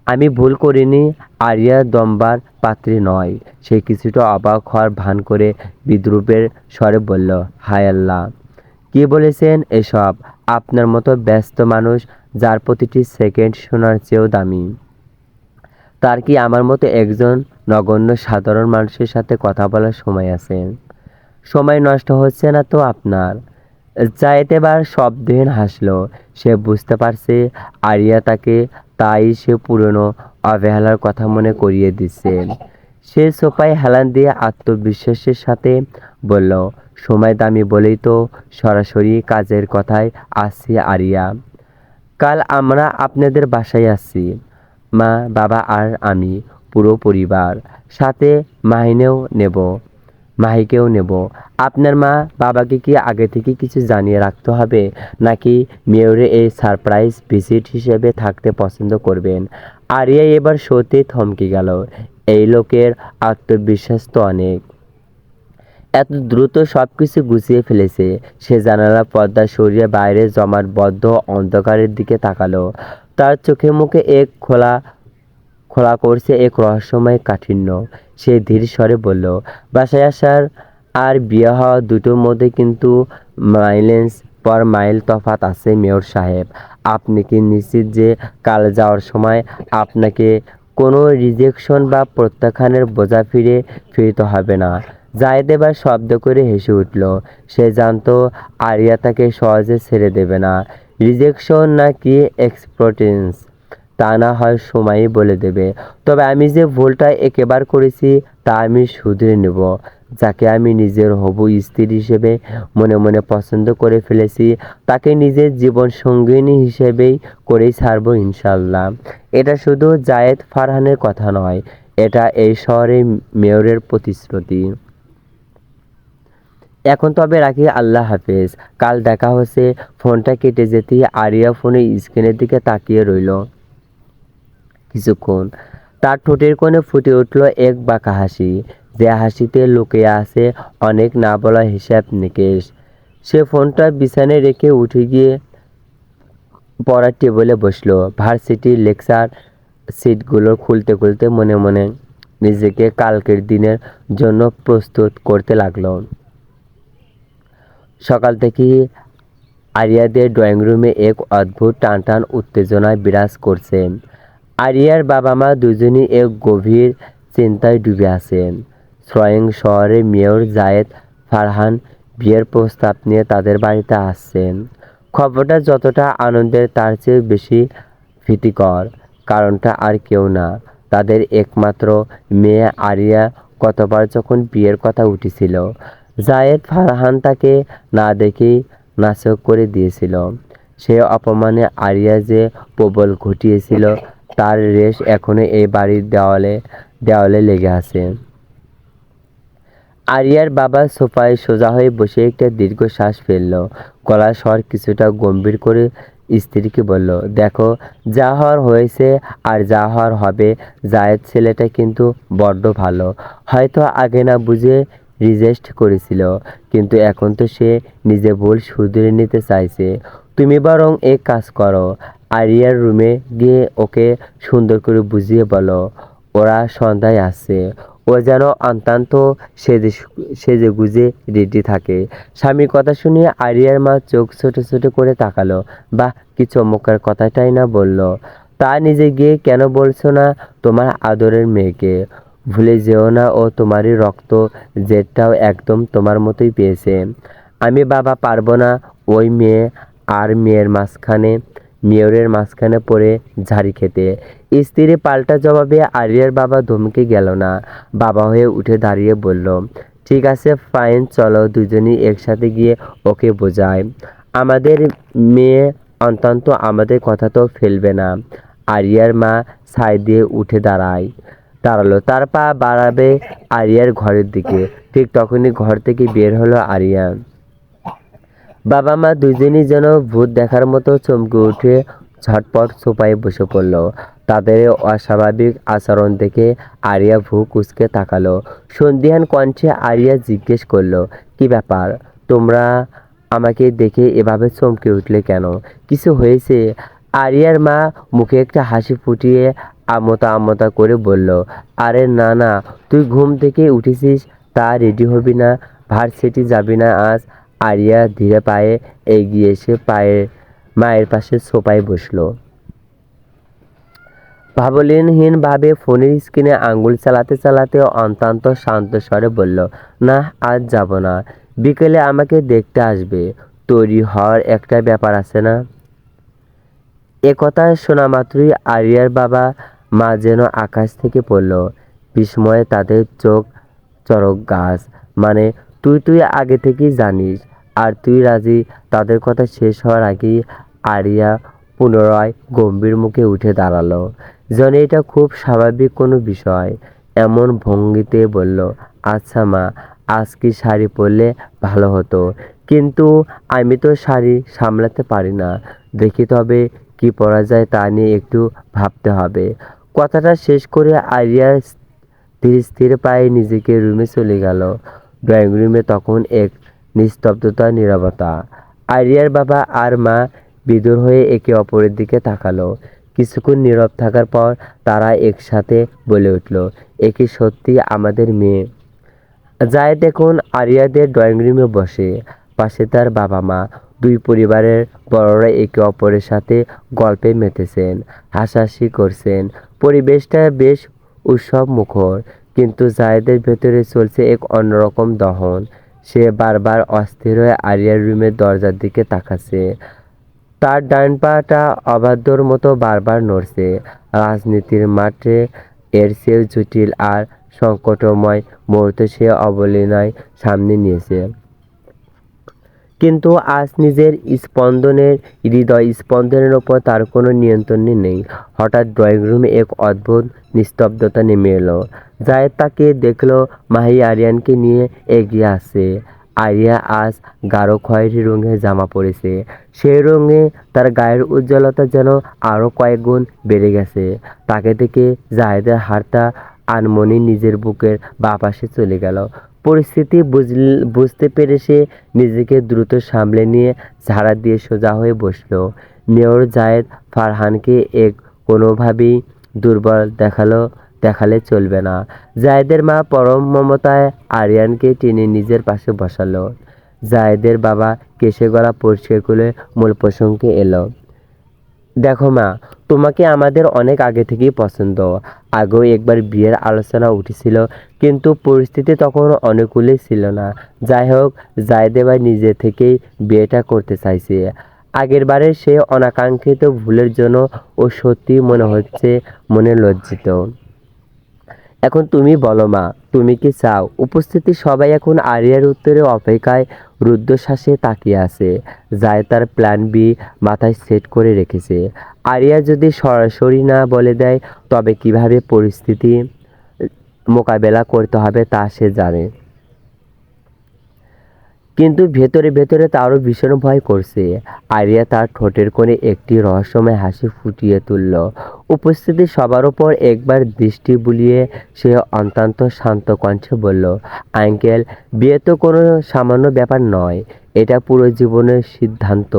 আমি ভুল করিনি। আরিয়া দমবার পাত্রী নয়। সে কিছুটা অবাক হওয়ার ভান করে বিদ্রূপের স্বরে বলল, হায় আল্লাহ, কি বলেছেন এসব? আপনার মতো ব্যস্ত মানুষ, যার প্রতিটি সেকেন্ড সোনার চেয়েও দামি, তার কি আমার মতো একজন নগণ্য সাধারণ মানুষের সাথে কথা বলার সময় আছে? সময় নষ্ট হচ্ছে না তো আপনার? জায়েদ এবার শব্দহীন হাসল। সে বুঝতে পারছে আরিয়া তাকে তাই সে পুরনো অবহেলার কথা মনে করিয়ে দিচ্ছে। সে সোফায় হেলান দিয়ে আত্মবিশ্বাসের সাথে বলল, সময় দামি বলেই তো সরাসরি কাজের কথায় আসছি আরিয়া। কাল আমরা আপনাদের বাসায় আসছি, মা, বাবা আর আমি, পুরো পরিবার। সাথে মাহিকেও নেব। আপনার মা বাবাকে কি আগে থেকে কিছু জানিয়ে রাখতে হবে, নাকি মেয়রে এই সারপ্রাইজ ভিজিট হিসেবে থাকতে পছন্দ করবেন? আরিয়া এবার সত্যি থমকে গেল। এই লোকের আত্মবিশ্বাস তো অনেক। এত দ্রুত সব কিছু গুছিয়ে ফেলেছে। সে জানালার পর্দা সরিয়ে বাইরে জমাটবদ্ধ অন্ধকারের দিকে তাকালো। তার চোখে মুখে এক খোলা খোলা করছে এক রহস্যময় কাঠিন্য। সে ধীর স্বরে বলল, বাসায় আসার আর বিয়ে হওয়া দুটোর মধ্যে কিন্তু মাইলেজ পর মাইল তফাৎ আছে মেয়র সাহেব। আপনি কি নিশ্চিত যে কাল যাওয়ার সময় আপনাকে কোনো রিজেকশন বা প্রত্যাখ্যানের বোঝা ফিরতে হবে না? জায়েদ এবার শব্দ করে হেসে উঠল। সে জানতো আরিয়া তাকে সহজে ছেড়ে দেবে না। রিজেকশন নাকি এক্সপ্লোটেন্স তা না হয় সময়ই বলে দেবে। তবে আমি যে ভুলটা একেবার করেছি তা আমি শুধরে নেব। যাকে আমি নিজের হবু স্ত্রী হিসেবে মনে মনে পছন্দ করে ফেলেছি, তাকে নিজের জীবন সঙ্গিনী হিসেবেই করেই ছাড়বো ইনশাল্লাহ। এটা শুধু জায়েদ ফারহানের কথা নয়, এটা এই শহরের মেয়রের প্রতিশ্রুতি। এখন তবে রাখি, আল্লাহ হাফেজ। কাল দেখা হচ্ছে। ফোনটা কেটে যেতেই আরিয়া ফোনের স্ক্রিনের দিকে তাকিয়ে রইল কিছুক্ষণ। তার ঠোঁটের কোণে ফুটে উঠল এক বাঁকা হাসি, যে হাসিতে লুকিয়ে আছে অনেক না বলা হিসাব নিকেশ। সে ফোনটা বিছানায় রেখে উঠে গিয়ে পড়ার টেবিলে বসলো। ভার্সিটির লেকচার সিটগুলো খুলতে খুলতে মনে মনে নিজেকে কালকের দিনের জন্য প্রস্তুত করতে লাগলো। সকাল থেকেই আরিয়াদের ড্রয়িং রুমে এক অদ্ভুত টানটান উত্তেজনা বিরাজ করছে। আরিয়ার বাবা মা দুজনই এক গভীর চিন্তায় ডুবে আছেন। স্বয়ং শহরের মেয়র জায়েদ ফারহান বিয়ের প্রস্তাব নিয়ে তাদের বাড়িতে আসছেন। খবরটা যতটা আনন্দের তার চেয়ে বেশি ভীতিকর। কারণটা আর কেউ না, তাদের একমাত্র মেয়ে আরিয়া। গতবার যখন বিয়ের কথা উঠেছিল, জায়েদ ফারহান তাকে না দেখেই নাশক করে দিয়েছিল। সে অপমানে আরিয়া যে প্রবল ঘটিয়েছিল তার রেশ এখনো এই বাড়ির দেওয়ালে দেওয়ালে লেগে আছে। আরিয়ার বাবা সোফায় সোজা হয়ে বসে একটা দীর্ঘশ্বাস ফেলল। গলার স্বর কিছুটা গম্ভীর করে স্ত্রীকে বলল, দেখো, যা হওয়ার হয়েছে আর যা হওয়ার হবে। জায়েদ ছেলেটা কিন্তু বড্ড ভালো। হয়তো আগে না বুঝে রিজেক্ট করেছিল, কিন্তু এখন তো সে নিজে ভুল শুধরে নিতে চাইছে। তুমি বরং এক কাজ করো, আরিয়ার রুমে গিয়ে ওকে সুন্দর করে বুঝিয়ে বলো ওরা সন্ধ্যায় আসছে। ও যেন অত্যন্ত সেজেগুজে রেডি থাকে। স্বামীর কথা শুনে আরিয়ার মা চোখ ছোট ছোট করে তাকালো। বাহ, কি চমৎকার কথাটাই না বললো। তা নিজে গিয়ে কেন বলছো না তোমার আদরের মেয়েকে? ভুলে যেও না ও তোমারই রক্ত, জেদটাও একদম তোমার মতোই পেয়েছে। আমি বাবা পারবো না ওই মেয়ে আর মেয়রের মাঝখানে পড়ে ঝাড়ি খেতে। স্ত্রী পাল্টা জবাবে আরিয়ার বাবা ধমকে গেল না, বাবা হয়ে উঠে দাঁড়িয়ে বলল, ঠিক আছে ফাইন, চলো দুজনই একসাথে গিয়ে ওকে বোঝাই। আমাদের মেয়ে অন্তত আমাদের কথা তো ফেলবে না। আরিয়ার মা ছাই দিয়ে উঠে দাঁড়ালো। তার পা বাড়াবে আরিয়ার ঘরের দিকে। ঠিক তখনই ঘর থেকে বের হলো আরিয়া। বাবা মা দুজনই যেন ভূত দেখার মতো চমকে উঠে ঝটপট সোফায় বসে পড়ল। তাদের এই অস্বাভাবিক আচরণ দেখে আরিয়া ভ্রু কুঁচকে তাকালো। সন্দিহান কণ্ঠে আরিয়া জিজ্ঞেস করলো, কি ব্যাপার, তোমরা আমাকে দেখে এভাবে চমকে উঠলে কেন? কিছু হয়েছে? আরিয়ার মা মুখে একটা হাসি ফুটিয়ে আমতা আমতা করে বলল, আরে না না, তুই ঘুম থেকে উঠেছিস, তা রেডি হবি না? ভার্সিটি যাবি না আজ? আরিয়া ধীরে পায়ে এগিয়ে এসে মায়ের পাশে সোফায় বসলো। ভাবলীনহীনভাবে ফোনের স্ক্রিনে আঙুল চালাতে চালাতে অত্যন্ত শান্ত স্বরে বলল, না আজ যাব না, বিকেলে আমাকে দেখতে আসবে। তৈরি হওয়ার একটা ব্যাপার আছে না? একথা শোনা মাত্রই আরিয়ার বাবা মা যেন আকাশ থেকে পড়ল। বিস্ময়ে তাদের চোখ চড়ক গাছ। মানে তুই আগে থেকেই জানিস, আর তুই রাজি? তাদের কথা শেষ হওয়ার আগেই আরিয়া পুনরায় গম্ভীর মুখে উঠে দাঁড়ালো, যেন এটা খুব স্বাভাবিক কোনো বিষয়। এমন ভঙ্গিতে বলল, আচ্ছা মা, আজ কি শাড়ি পরলে ভালো হতো, কিন্তু আমি তো শাড়ি সামলাতে পারি না। দেখি তবে কি পরা যায় তা নিয়ে একটু ভাবতে হবে। কথাটা শেষ করে আরিয়া ধীর স্থির পায়ে নিজেকে রুমে চলে গেল। ড্রয়িং রুমে তখন এক নিস্তব্ধতা, নীরবতা। আরিয়ার বাবা আর মা বিদুর হয়ে একে অপরের দিকে তাকালো। কিছুক্ষণ নীরব থাকার পর তারা একসাথে বলে উঠল, এ কি সত্যি আমাদের মেয়ে? জায়েদ এখন আরিয়াদের ড্রয়িং রুমে বসে। পাশে তার বাবা মা। দুই পরিবারের বড়রা একে অপরের সাথে গল্পে মেতেছেন, হাসাহাসি করছেন। পরিবেশটা বেশ উৎসব মুখর, কিন্তু জায়েদের ভেতরে চলছে এক অন্যরকম দহন। সে বারবার অস্থির হয়ে আরিয়ার রুমের দরজার দিকে তাকাচ্ছে। তার ডান পাটা অবাধ্যর মতো বারবার নড়ছে। রাজনীতির মাঠে এর চেয়েও জটিল আর সংকটময় মুহূর্ত সে অবলীলায় সামনে নিয়েছে। কিন্তু আজ নিজের হৃদয় স্পন্দনের ওপর তার কোনো নিয়ন্ত্রণই নেই। হঠাৎ ড্রয়িং রুমে এক অদ্ভুত নিস্তব্ধতা নেমে এলো। জায়েদ তাকে দেখল, মাহি আরিয়ানকে নিয়ে এগিয়ে আসছে। আরিয়া আজ গাঢ় খয়েরি রঙের জামা পরেছে। সেই রঙে তার গায়ের উজ্জ্বলতা যেন আরও কয়েক গুণ বেড়ে গেছে। তাকে দেখে জাহেদের হাতটা আনমনে নিজের বুকের বাঁ পাশে চলে গেল। পরিস্থিতি বুঝতে পেরে সে নিজেকে দ্রুত সামলে নিয়ে ঝাড়া দিয়ে সোজা হয়ে বসল। মেয়র জায়েদ ফারহানকে কোনোভাবেই দুর্বল দেখালে চলবে না। জায়েদের মা পরম মমতায় আরিয়ানকে টেনে নিজের পাশে বসালো। জায়েদের বাবা কেশে গলা পরিষ্কার করে মূল প্রসঙ্গে এলো। দেখো মা, তোমাকে আমাদের অনেক আগে থেকেই পছন্দ। আগেও একবার বিয়ের আলোচনা উঠেছিল, কিন্তু পরিস্থিতি তখন অনুকূলে ছিল না। যাই হোক, জায়েদ এবার নিজে থেকেই বিয়েটা করতে চাইছে। আগেরবারের সে অনাকাঙ্ক্ষিত ভুলের জন্য ও সত্যি মনে লজ্জিত। এখন তুমি বলো মা, তুমি কি চাও? উপস্থিতি সবাই এখন আরিয়ার উত্তরে অপেক্ষায় রুদ্ধশ্বাসে তাকিয়ে আছে। যায় তার প্ল্যান বি মাথায় সেট করে রেখেছে। আরিয়া যদি সরাসরি না বলে দেয়, তবে কিভাবে পরিস্থিতি মোকাবেলা করতে হবে তা সে জানে। কিন্তু ভেতরে ভেতরে তারও ভীষণ ভয় করছে। আরিয়া তার ঠোঁটের কোণে একটি রহস্যময় হাসি ফুটিয়ে তুলল। উপস্থিতি সবার ওপর একবার দৃষ্টি বুলিয়ে সে অত্যন্ত শান্ত কণ্ঠে বলল, আঙ্কেল, বিয়ে তো কোনো সামান্য ব্যাপার নয়। এটা পুরো জীবনের সিদ্ধান্ত,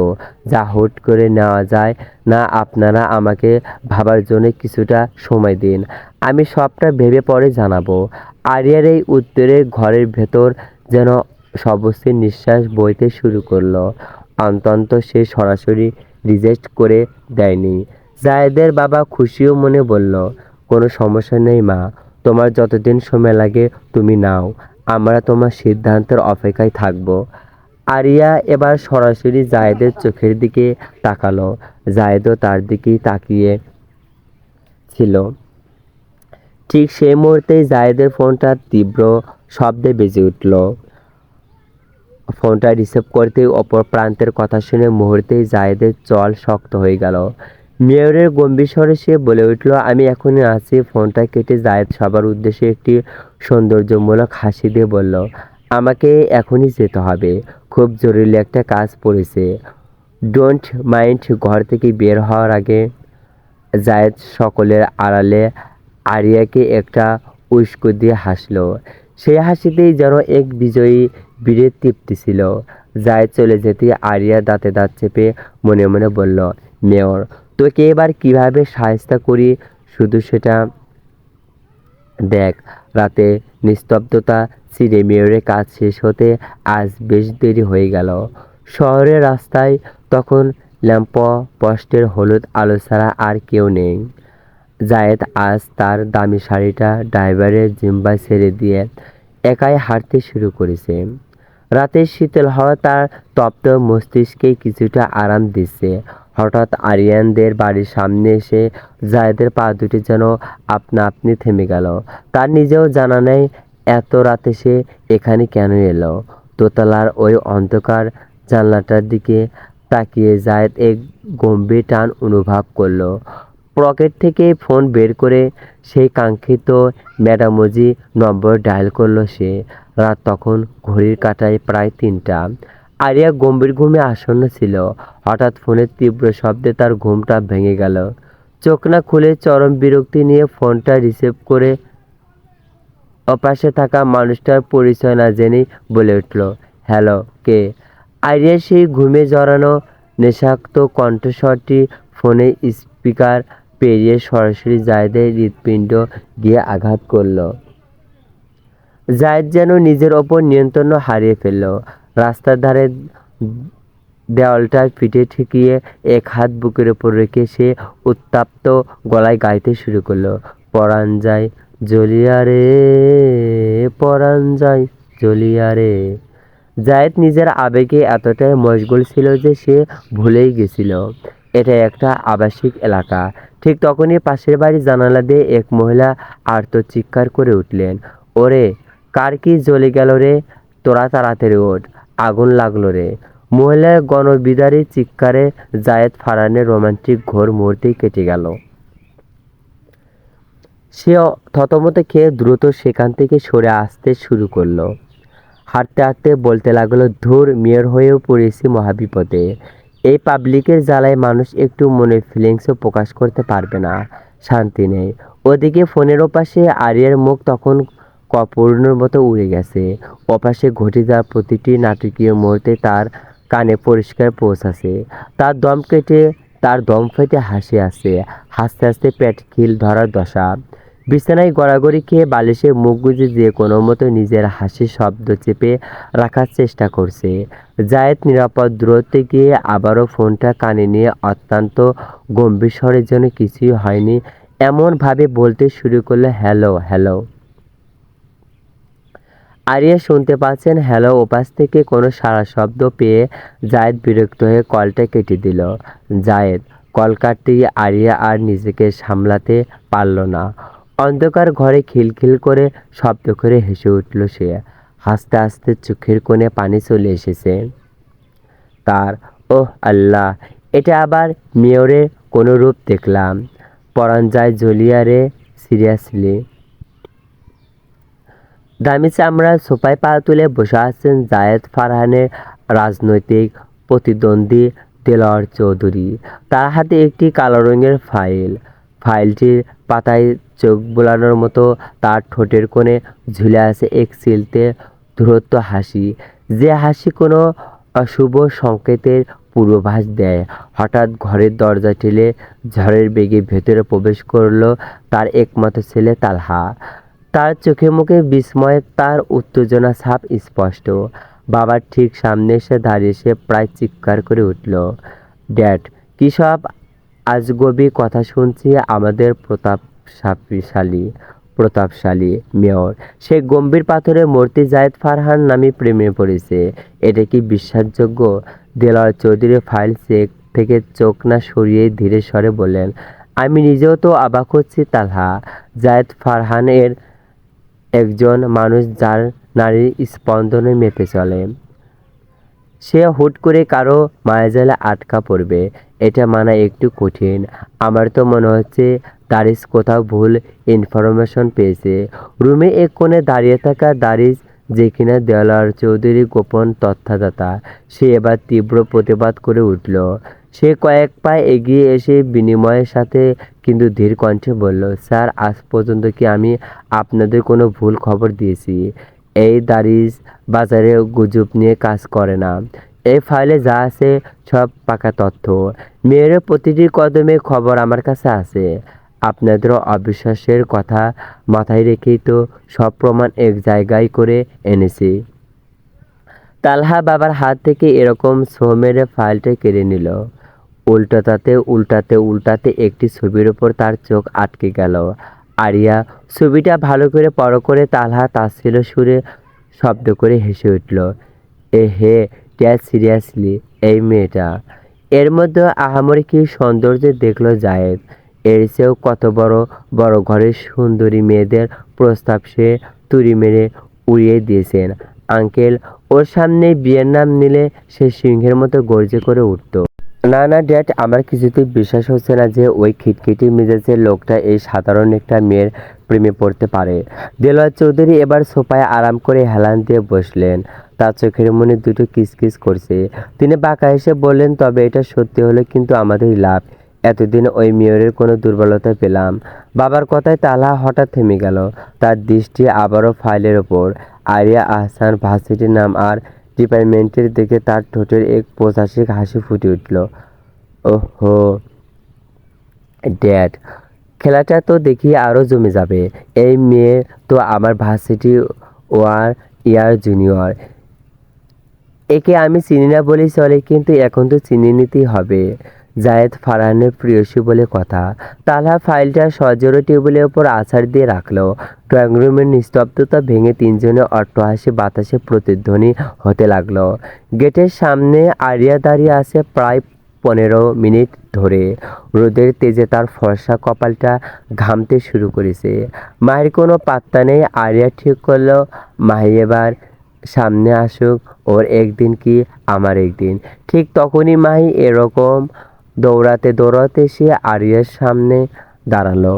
যা হুট করে নেওয়া যায় না। আপনারা আমাকে ভাবার জন্য কিছুটা সময় দিন, আমি সবটা ভেবে পরে জানাবো। আরিয়ার এই উত্তরে ঘরের ভেতর যেন সবস্থির নিঃশ্বাস বইতে শুরু করলো। অন্তত সে সরাসরি রিজেক্ট করে দেয়নি। জায়েদের বাবা খুশিও মনে বলল, কোনো সমস্যা নেই মা, তোমার যতদিন সময় লাগে তুমি নাও, আমরা তোমার সিদ্ধান্তের অপেক্ষায় থাকবো। আরিয়া এবার সরাসরি জায়েদের চোখের দিকে তাকালো। জায়েদও তার দিকেই তাকিয়ে ছিল। ঠিক সেই মুহূর্তেই জায়েদের ফোনটা তীব্র শব্দে বেজে উঠল। ফোনটা রিসিভ করতেই অপর প্রান্তের কথা শুনে মুহূর্তেই জায়েদের চল শক্ত হয়ে গেল। মেয়রের গম্ভীর স্বরে সে বলে উঠল, আমি এখনই আছি। ফোনটা কেটে জায়েদ সবার উদ্দেশ্যে একটি সৌন্দর্যমূলক হাসি দিয়ে বলল, আমাকে এখনই যেতে হবে, খুব জরুরি একটা কাজ পড়েছে। Don't mind. ঘর থেকে বের হওয়ার আগে জায়েদ সকলের আড়ালে আরিয়াকে একটা উস্কো দিয়ে হাসল। সেই হাসিতেই যেন এক বিজয়ী বীরের তৃপ্তি ছিল। জায়েদ চলে যেতে আরিয়া দাঁতে দাঁত চেপে মনে মনে বলল, মেয়র, তোকে এবার কিভাবে সাহায্য করি শুধু সেটা দেখ। রাতে নিস্তব্ধতা ছিঁড়ে মেয়রের কাজ শেষ হতে আজ বেশ দেরি হয়ে গেল। শহরের রাস্তায় তখন ল্যাম্পপোস্টের হলুদ আলো ছাড়া আর কেউ নেই। জায়েদ আজ তার দামি শাড়িটা ড্রাইভারের জিম্মায় ছেড়ে দিয়ে একাই হাঁটতে শুরু করেছে। রাতের শীতল হাওয়া তার তপ্ত মস্তিষ্কে কিছুটা আরাম দিচ্ছে। হঠাৎ আরিয়ানদের বাড়ির সামনে এসে জায়েদের পা দুটি যেন আপনা আপনি থেমে গেল। তার নিজেও জানা নেই এত রাতে সে এখানে কেন এলো। দোতলার ওই অন্ধকার জানলাটার দিকে তাকিয়ে জায়েদ এক গম্ভীর টান অনুভব করলো। পকেট থেকে ফোন বের করে সেই কাঙ্ক্ষিত ম্যাডামোজি নম্বর ডায়াল করলো সে। রাত তখন ঘড়ির কাঁটায় প্রায় 3টা। আরিয়া গম্ভীর ঘুমে আসন্ন ছিল। হঠাৎ ফোনের তীব্র শব্দে তার ঘুমটা ভেঙে গেল। চোখ না খুলে চরম বিরক্তি নিয়ে ফোনটা রিসিভ করে ওপাশে থাকা মানুষটার পরিচয় না জেনেই বলে উঠল, হ্যালো, কে? আরিয়া সেই ঘুমে জড়ানো নেশাক্ত কণ্ঠস্বরটি ফোনে স্পিকার পেরিয়ে সরাসরি জায়েদের হৃৎপিণ্ড গিয়ে আঘাত করল। জায়েদ যেন নিজের ওপর নিয়ন্ত্রণ হারিয়ে ফেলল। রাস্তার ধারে দেওয়ালটা পিঠে ঠেকিয়ে এক হাত বুকের ওপর রেখে সে উত্তপ্ত গলায় গাইতে শুরু করলো, পরাণ যায় জ্বলিয়া রে, পরাণ যায় জ্বলিয়া রে। জায়েদ নিজের আবেগে এতটাই মশগুল ছিল যে সে ভুলেই গেছিল এটা একটা আবাসিক এলাকা। ঠিক তখনই পাশের বাড়ির জানালা দিয়ে এক মহিলা আর্তচিৎকার করে উঠলেন, ওরে, কার কি জ্বলে গেল রে? তোরা তাড়াতাড়ি ওঠ, আগুন লাগলো রে। মহিলার গণবিদারী চিৎকারে জায়েদ ফারহানের রোমান্টিক ঘোর মুহূর্তেই কেটে গেল। সে থতমত খেয়ে দ্রুত সেখান থেকে সরে আসতে শুরু করলো। হাঁটতে হাঁটতে বলতে লাগলো, ধুর, মেয়র হয়েও পড়েছি মহাবিপদে। এই পাবলিকের জ্বালায় মানুষ একটু মনের ফিলিংসও প্রকাশ করতে পারবে না, শান্তি নেই। ওদিকে ফোনের ওপাশে আরিয়ার মুখ তখন কপূর্ণর মতো উড়ে গেছে। ওপাশে ঘটে যাওয়া প্রতিটি নাটকীয় মুহূর্তে তার কানে পরিষ্কার পৌঁছাছে। তার দম ফেটে হাসি আসছে, হাসতে হাসতে পেট খিল ধরার দশা। বিছানায় গড়াগড়ি খেয়ে বালিশে মুখ গুজে যে কোনো মতো নিজের হাসির শব্দ চেপে রাখার চেষ্টা করছে। জায়েদ নিরাপদ দূরত্বে গিয়ে আবারও ফোনটা কানে নিয়ে অত্যন্ত গম্ভীর স্বরে যেন কিছুই হয়নি এমনভাবে বলতে শুরু করলো, হ্যালো হ্যালো। আরিয়া শুনতে পাচ্ছেন হ্যালো ওপাশ থেকে কোনো সাড়া শব্দ পেয়ে জায়েদ বিরক্ত হয়ে কলটা কেটে দিল। জায়েদ কল কাটতেই আরিয়া আর নিজেকে সামলাতে পারল না। অন্ধকার ঘরে খিলখিল করে শব্দ করে হেসে উঠল সে। হাসতে হাসতে চোখের কোণে পানি চলে এসেছে তার। ওহ আল্লাহ, এটা আবার মেয়রের কোনো রূপ দেখলাম। পরাণ যায় জ্বলিয়া রে, সিরিয়াসলি। দামি চামড়ার সোফায় পা তুলে বসে আছেন জায়েদ ফারহানের রাজনৈতিক প্রতিদ্বন্দ্বী দেলোয়ার চৌধুরী। তার হাতে একটি কালো রঙের ফাইল। ফাইলটির পাতায় চোখ বোলানোর মতো তার ঠোঁটের কোণে ঝুলে আছে এক চিলতে ধূর্ত হাসি, যে হাসি কোনো অশুভ সংকেতের পূর্বাভাস দেয়। হঠাৎ ঘরের দরজা ঠেলে ঝড়ের বেগে ভেতরে প্রবেশ করল তার একমাত্র ছেলে তালহা। তার চোখে মুখে বিস্ময়, তার উত্তেজনা ছাপ স্পষ্ট। বাবার ঠিক সামনে এসে দাঁড়িয়ে সে প্রায় চিৎকার করে উঠল, ড্যাড, কী সব আজগবি কথা শুনছি? আমাদের প্রতাপশালী মেয়র, সে গম্ভীর পাথরের মূর্তি জায়েদ ফারহান নামে প্রেমে পড়েছে। এটা কি বিশ্বাসযোগ্য? দেলোয়ার চৌধুরী ফাইল চেক থেকে চোখ না সরিয়েই ধীরে স্বরে বললেন, আমি নিজেও তো অবাক হচ্ছি তালহা। জায়েদ ফারহানের একজন মানুষ যার নারীর স্পন্দনে মেপে চলে, সে হুট করে কারো মায়াজালে আটকা পড়বে, এটা মানা একটু কঠিন। আমার তো মনে হচ্ছে দারিস কোথাও ভুল ইনফরমেশন পেয়েছে। রুমে এক কোণে দাঁড়িয়ে থাকা দারিস, যে কিনা দেলোয়ার চৌধুরী গোপন তথ্যদাতা, সে এবার তীব্র প্রতিবাদ করে উঠল। সে কয়েক পা এগিয়ে এসে বিনিময়ের সাথে কিন্তু ধীর কণ্ঠে বলল, স্যার, আজ পর্যন্ত কি আমি আপনাদের কোনো ভুল খবর দিয়েছি? এই দারিস বাজারে গুজব নিয়ে কাজ করে না। এই ফাইলে যা আছে সব পাকা তথ্য। মেয়ের প্রতিটি কদমে খবর আমার কাছে আছে। আপনাদের অবিশ্বাসের কথা মাথায় রেখেই তো সব প্রমাণ এক জায়গায় করে এনেছি। তালহা বাবার হাত থেকে এরকম ছো মেরে ফাইলটা কেড়ে নিল। উল্টাতে একটি ছবির ওপর তার চোখ আটকে গেল। আরিয়া ছবিটা ভালো করে পড়ো করে তালহা তাচ্ছিল্য সুরে শব্দ করে হেসে উঠল, এ হে, ড্যাড, সিরিয়াসলি, এই মেয়েটা। এর মধ্যে আহামরি কি সৌন্দর্য দেখলো জায়েদ। এর চেয়েও কত বড় বড় ঘরের সুন্দরী মেয়েদের প্রস্তাব সে তুড়ি মেরে উড়িয়ে দিয়েছেন। আঙ্কেল, ওর সামনে বিয়ের নাম নিলে সে সিংহের মতো গর্জে করে উঠত। না না ড্যাড, আমার কিছুতেই বিশ্বাস হচ্ছে না যে ওই খিটখিটি মেজাজের লোকটা এই সাধারণ একটা মেয়ের প্রেমে পড়তে পারে। দেলোয়ার চৌধুরী এবার সোফায় আরাম করে হেলান দিয়ে বসলেন। তার চোখের মনে দুটো কিসকিস করছে। তিনি বাঁকা হেসে বললেন, তবে এটা সত্যি হলে কিন্তু আমাদের লাভ। এতদিন ওই মেয়রের কোনো দুর্বলতা পেলাম। বাবার কথায় তালহা হঠাৎ থেমে গেল। তার দৃষ্টি আবারও ফাইলের ওপর। আরিয়া আহসান ভার্সিটির নাম আর ডিপার্টমেন্টের দিকে তার ঠোঁটের এক পৈশাচিক হাসি ফুটে উঠল। ওহো ড্যাড, খেলাটা তো দেখি আরও জমে যাবে। এই মেয়ে তো আমার ভার্সিটি ওয়ার ইয়ার জুনিয়র। একে আমি চিনি না বলেই চলে, কিন্তু এখন তো চিনি নিতেই হবে। জায়েদ ফারহানের প্রেয়সী বলে কথা। তালহা ফাইলটা সজোরে টেবিলের ওপর আছাড় দিয়ে রাখলো। ড্রয়িং রুমের নিস্তব্ধতা ভেঙে তিনজনের অট্টহাসি বাতাসে প্রতিধ্বনি হতে লাগলো। গেটের সামনে আরিয়া দাঁড়িয়ে আছে প্রায় 15 মিনিট ধরে। রোদের তেজে তার ফর্সা কপালটা ঘামতে শুরু করেছে। মাহির কোনো পাত্তা নেই। আরিয়া ঠিক করলো, মাহি এবার সামনে আসুক, ওর একদিন কি আমার একদিন। ঠিক তখনই মাহি এরকম দৌড়াতে সে আরিয়ার সামনে দাঁড়ালো।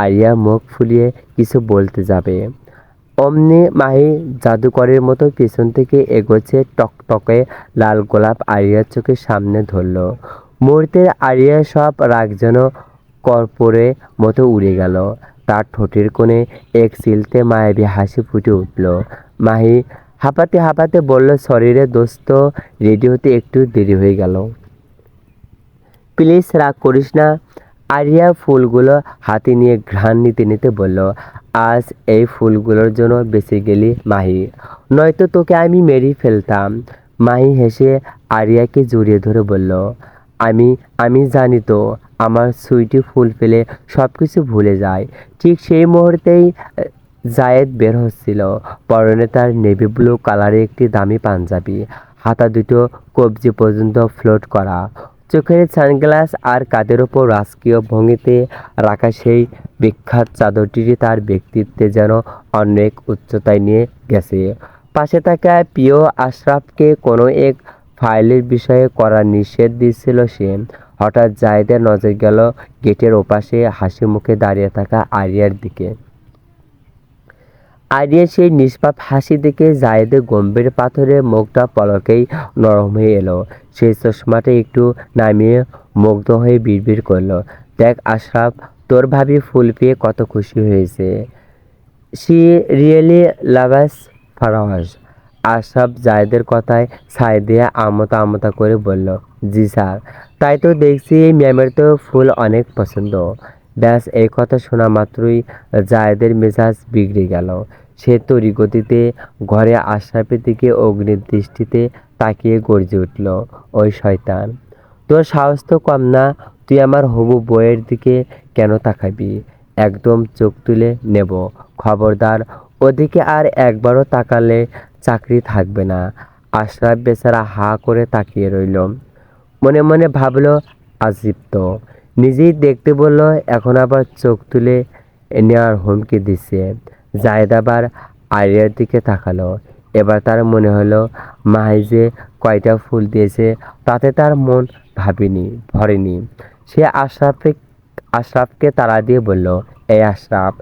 আরিয়া মুখ ফুলিয়ে কিছু বলতে যাবে, অমনি মাহি জাদুকরের মতো পেছন থেকে এগোচ্ছে, টকটকে লাল গোলাপ আরিয়ার চোখের সামনে ধরল। মুহূর্তে আরিয়ার সব রাগ যেন কর্পূরের মতো উড়ে গেল। তার ঠোঁটের কোণে এক চিলতে মায়াবী হাসি ফুটে উঠল। মাহি হাঁপাতে হাঁপাতে বলল, সরি রে দোস্ত, রেডি হতে একটু দেরি হয়ে গেল। প্লিজ রাগ করিস না। আরিয়া ফুলগুলো হাতে নিয়ে ঘ্রাণ নিতে নিতে বলল, আজ এই ফুলগুলোর জন্য বেঁচে গেলি মাহি, নয়তো তোকে আমি মেরেই ফেলতাম। মাহি হেসে আরিয়াকে জড়িয়ে ধরে বলল, আমি আমি জানি তো, আমার সুইটি ফুল পেলে সব কিছু ভুলে যায়। ঠিক সেই মুহূর্তেই জায়েদ বের হচ্ছিল। পরনে তার নেভি ব্লু কালারের একটি দামি পাঞ্জাবি, হাতা দুটো কবজি পর্যন্ত ফ্লোট করা, চোখের সানগ্লাস আর কাঁধের ওপর রাজকীয় ভঙ্গিতে রাখা সেই বিখ্যাত চাদরটি তার ব্যক্তিত্বে যেন অন্য এক উচ্চতায় নিয়ে গেছে। পাশে থাকা প্রিয় আশরাফকে কোনো এক ফাইলের বিষয়ে করার নিষেধ দিচ্ছিল সে। হঠাৎ জায়েদের নজর গেল গেটের ওপাশে হাসি মুখে দাঁড়িয়ে থাকা আরিয়ার দিকে। আরিয়ার সেই নিষ্পাপ হাসি দেখে জায়েদের গম্ভীর পাথরের মুখটা পলকেই নরম হয়ে এলো। সেই চশমাটা একটু নামিয়ে মুগ্ধ হয়ে বিড়বিড় করলো, দেখ আশরাফ, তোর ভাবি ফুল পেয়ে কত খুশি হয়েছে। She really loves Faraz. Ashraf জায়েদের কথায় সায় দিয়ে আমতা আমতা করে বলল, জি স্যার, তাই তো দেখছি এই ম্যামের তো ফুল অনেক পছন্দ। ব্যাস, এই কথা শোনা মাত্রই জায়েদের মেজাজ বিগড়ে গেল। সে তড়িগতিতে ঘরে আশরাফের দিকে অগ্নিদৃষ্টিতে তাকিয়ে গর্জে উঠল, ওই শয়তান, তোর সাহস তো কম না, তুই আমার হবু বউয়ের দিকে কেন তাকাবি? একদম চোখ তুলে নেব, খবরদার, ওদিকে আর একবারও তাকালে চাকরি থাকবে না। আশরাফ বেচারা হা করে তাকিয়ে রইল। মনে মনে ভাবল, আজিব তো, নিজেই দেখতে বলল, এখন আবার চোখ তুলে নেওয়ার হুমকি দিচ্ছে। জায়েদ আবার আরিয়ার দিকে তাকালো। এবার তার মনে হলো মাহি যে কয়টা ফুল দিয়েছে তাতে তার মন ভরেনি। সে আশরাফকে তাড়া দিয়ে বলল, এই আশরাফ,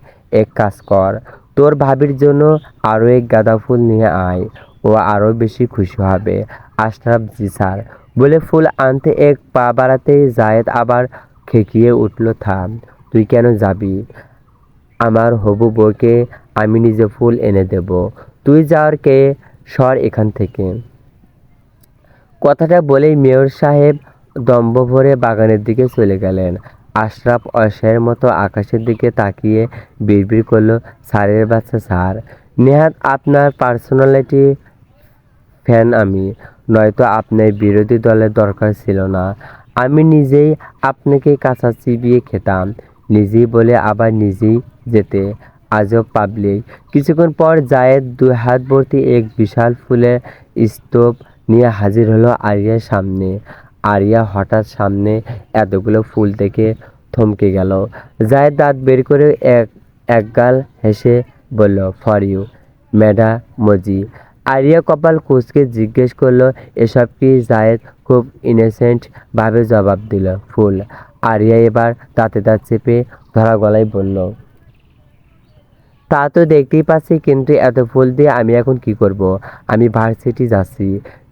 এক কাজ কর, তোর ভাবির জন্য আরও এক গাঁদা ফুল নিয়ে আয়, ও আরও বেশি খুশি হবে। আশরাফ জি স্যার বলে ফুল আনতে এক পা বাড়াতেই জায়েদ আবার খেকিয়ে উঠল, থাম, তুই কেন যাবি? আমার হবু বউকে আমি নিজে ফুল এনে দেব, তুই যাওয়ার কে, সর এখান থেকে। কথাটা বলেই মেয়র সাহেব দম্ভ ভরে বাগানের দিকে চলে গেলেন। আশরাফ অসহায়ের মতো আকাশের দিকে তাকিয়ে বিড়বিড় করল, স্যারের বাচ্চা স্যার, নেহাত আপনার পার্সোনালিটি ফ্যান আমি, নয়তো আপনার বিরোধী দলের দরকার ছিল না। আমি নিজেই আপনাকে কাঁচা চিবিয়ে খেতাম, নিজেই বলে আবার নিজেই যেতে, আজব পাবলিক। কিছুক্ষণ পর জায়েদ দুই হাত ভর্তি এক বিশাল ফুলের স্তূপ নিয়ে হাজির হলো আরিয়ার সামনে। আরিয়া হঠাৎ সামনে এতগুলো ফুল দেখে থমকে গেল। জায়েদ দাঁত বের করে একগাল হেসে বলল, ফর ইউ ম্যাডামজি। আরিয়া কপাল কুঁচকে জিজ্ঞেস করলো, এসব কি? জায়েদ খুব ইনোসেন্ট ভাবে জবাব দিল, ফুল। আরিয়া এবার দাঁতে দাঁত চেপে ধরা গলায় বলল, তা তো দেখতেই পাচ্ছি, কিন্তু এত ফুল দিয়ে আমি এখন কি করব? আমি ভার্সিটি যাচ্ছি,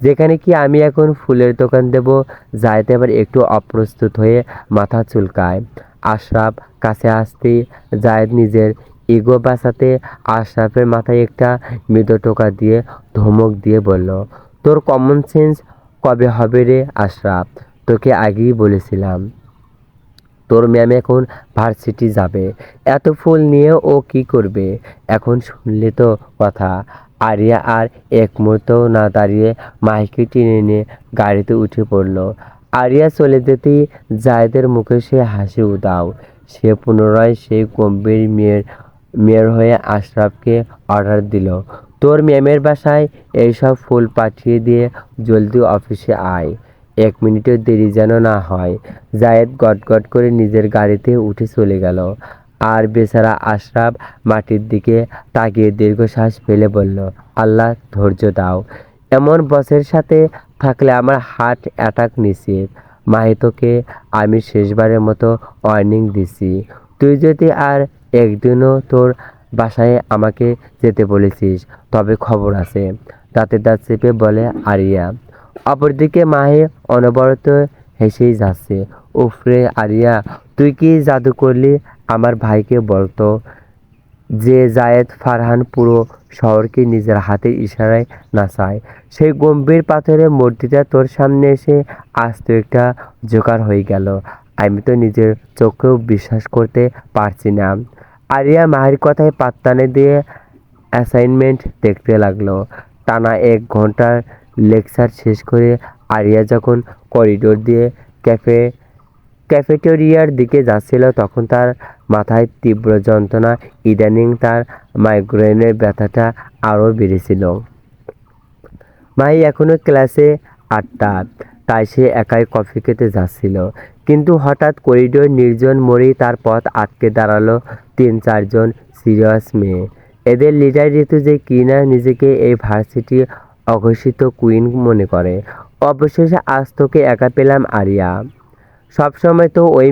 যেখানে কি আমি এখন ফুলের দোকান দেব? জায়েদ এবার একটু অপ্রস্তুত হয়ে মাথা চুলকায়। আশরাফ কাছে আসতেই জায়েদ নিজের ইগো বাঁচাতে আশরাফের মাথায় একটা মৃদু টোকা দিয়ে ধমক দিয়ে বলল, তোর কমন সেন্স কবে হবে রে আশরাফ? তোকে আগেই বলেছিলাম তোর ম্যাম এখন ভার্সিটি যাবে, এত ফুল নিয়ে ও কি করবে? এখন শুনলে তো কথা। আরিয়া আর এক মুহূর্তও না দাঁড়িয়ে মাহিকে টেনে নিয়ে গাড়িতে উঠে পড়ল। আরিয়া চলে যেতেই জায়েদের মুখে সে হাসি উধাও। সে পুনরায় সেই গম্ভীর মেয়ের হয়ে আশরাফকে অর্ডার দিল, তোর ম্যামের বাসায় এইসব ফুল পাঠিয়ে দিয়ে জলদি অফিসে আয়, 1 মিনিটও দেরি যেন না হয়। জায়েদ গটগট করে নিজের গাড়িতে উঠে চলে গেল। আর বেচারা আশরাফ মাটির দিকে তাকিয়ে দীর্ঘশ্বাস ফেলে বলল, আল্লাহ ধৈর্য দাও, এমন বসের সাথে থাকলে আমার হার্ট অ্যাটাক নিশ্চিত। মাহি, তোকে আমি শেষবারের মতো ওয়ার্নিং দিছি, তুই যদি আর একদিনও তোর বাসায় আমাকে যেতে বলেছিস, তবে খবর আছে, দাঁতে দাঁত চেপে বলে আরিয়া। অপরদিকে মাহি অনবরত হেসেই যাচ্ছে। উফরে আরিয়া, তুই কি জাদু করলি? আমার ভাইকে বলতো যে জায়েদ ফারহান পুরো শহরকে নিজের হাতের ইশারায় নাচায়। সেই গম্ভীর পাথরের মূর্তিটা তোর সামনে এসে আস্ত একটা জোকার হয়ে গেল। আমি তো নিজের চোখেও বিশ্বাস করতে পারছি না। আরিয়া মাহির কথায় পাত্তা না দিয়ে অ্যাসাইনমেন্ট দেখতে লাগলো। টানা 1 ঘন্টার লেকচার শেষ করে আরিয়া যখন করিডোর দিয়ে ক্যাফে ক্যাফেটেরিয়ার দিকে যাচ্ছিল তখন তার মাথায় তীব্র যন্ত্রণা, ইদানিং তার মাইগ্রেনের ব্যথাটা আরও বেড়েছিল। মাহি এখনো ক্লাসে 8টা, তাই সে একাই কফি খেতে যাচ্ছিল। কিন্তু হঠাৎ করিডোর নির্জন মোড়েই তার পথ আটকে দাঁড়ালো 3-4 জন সিরিয়াস মেয়ে। এদের লিডার ঋতু যে কিনা নিজেকে এই ভার্সিটি অঘোষিত কুইন মনে করে। অবশেষে আজ তোকে একা পেলাম আরিয়া। সবসময় তো ওই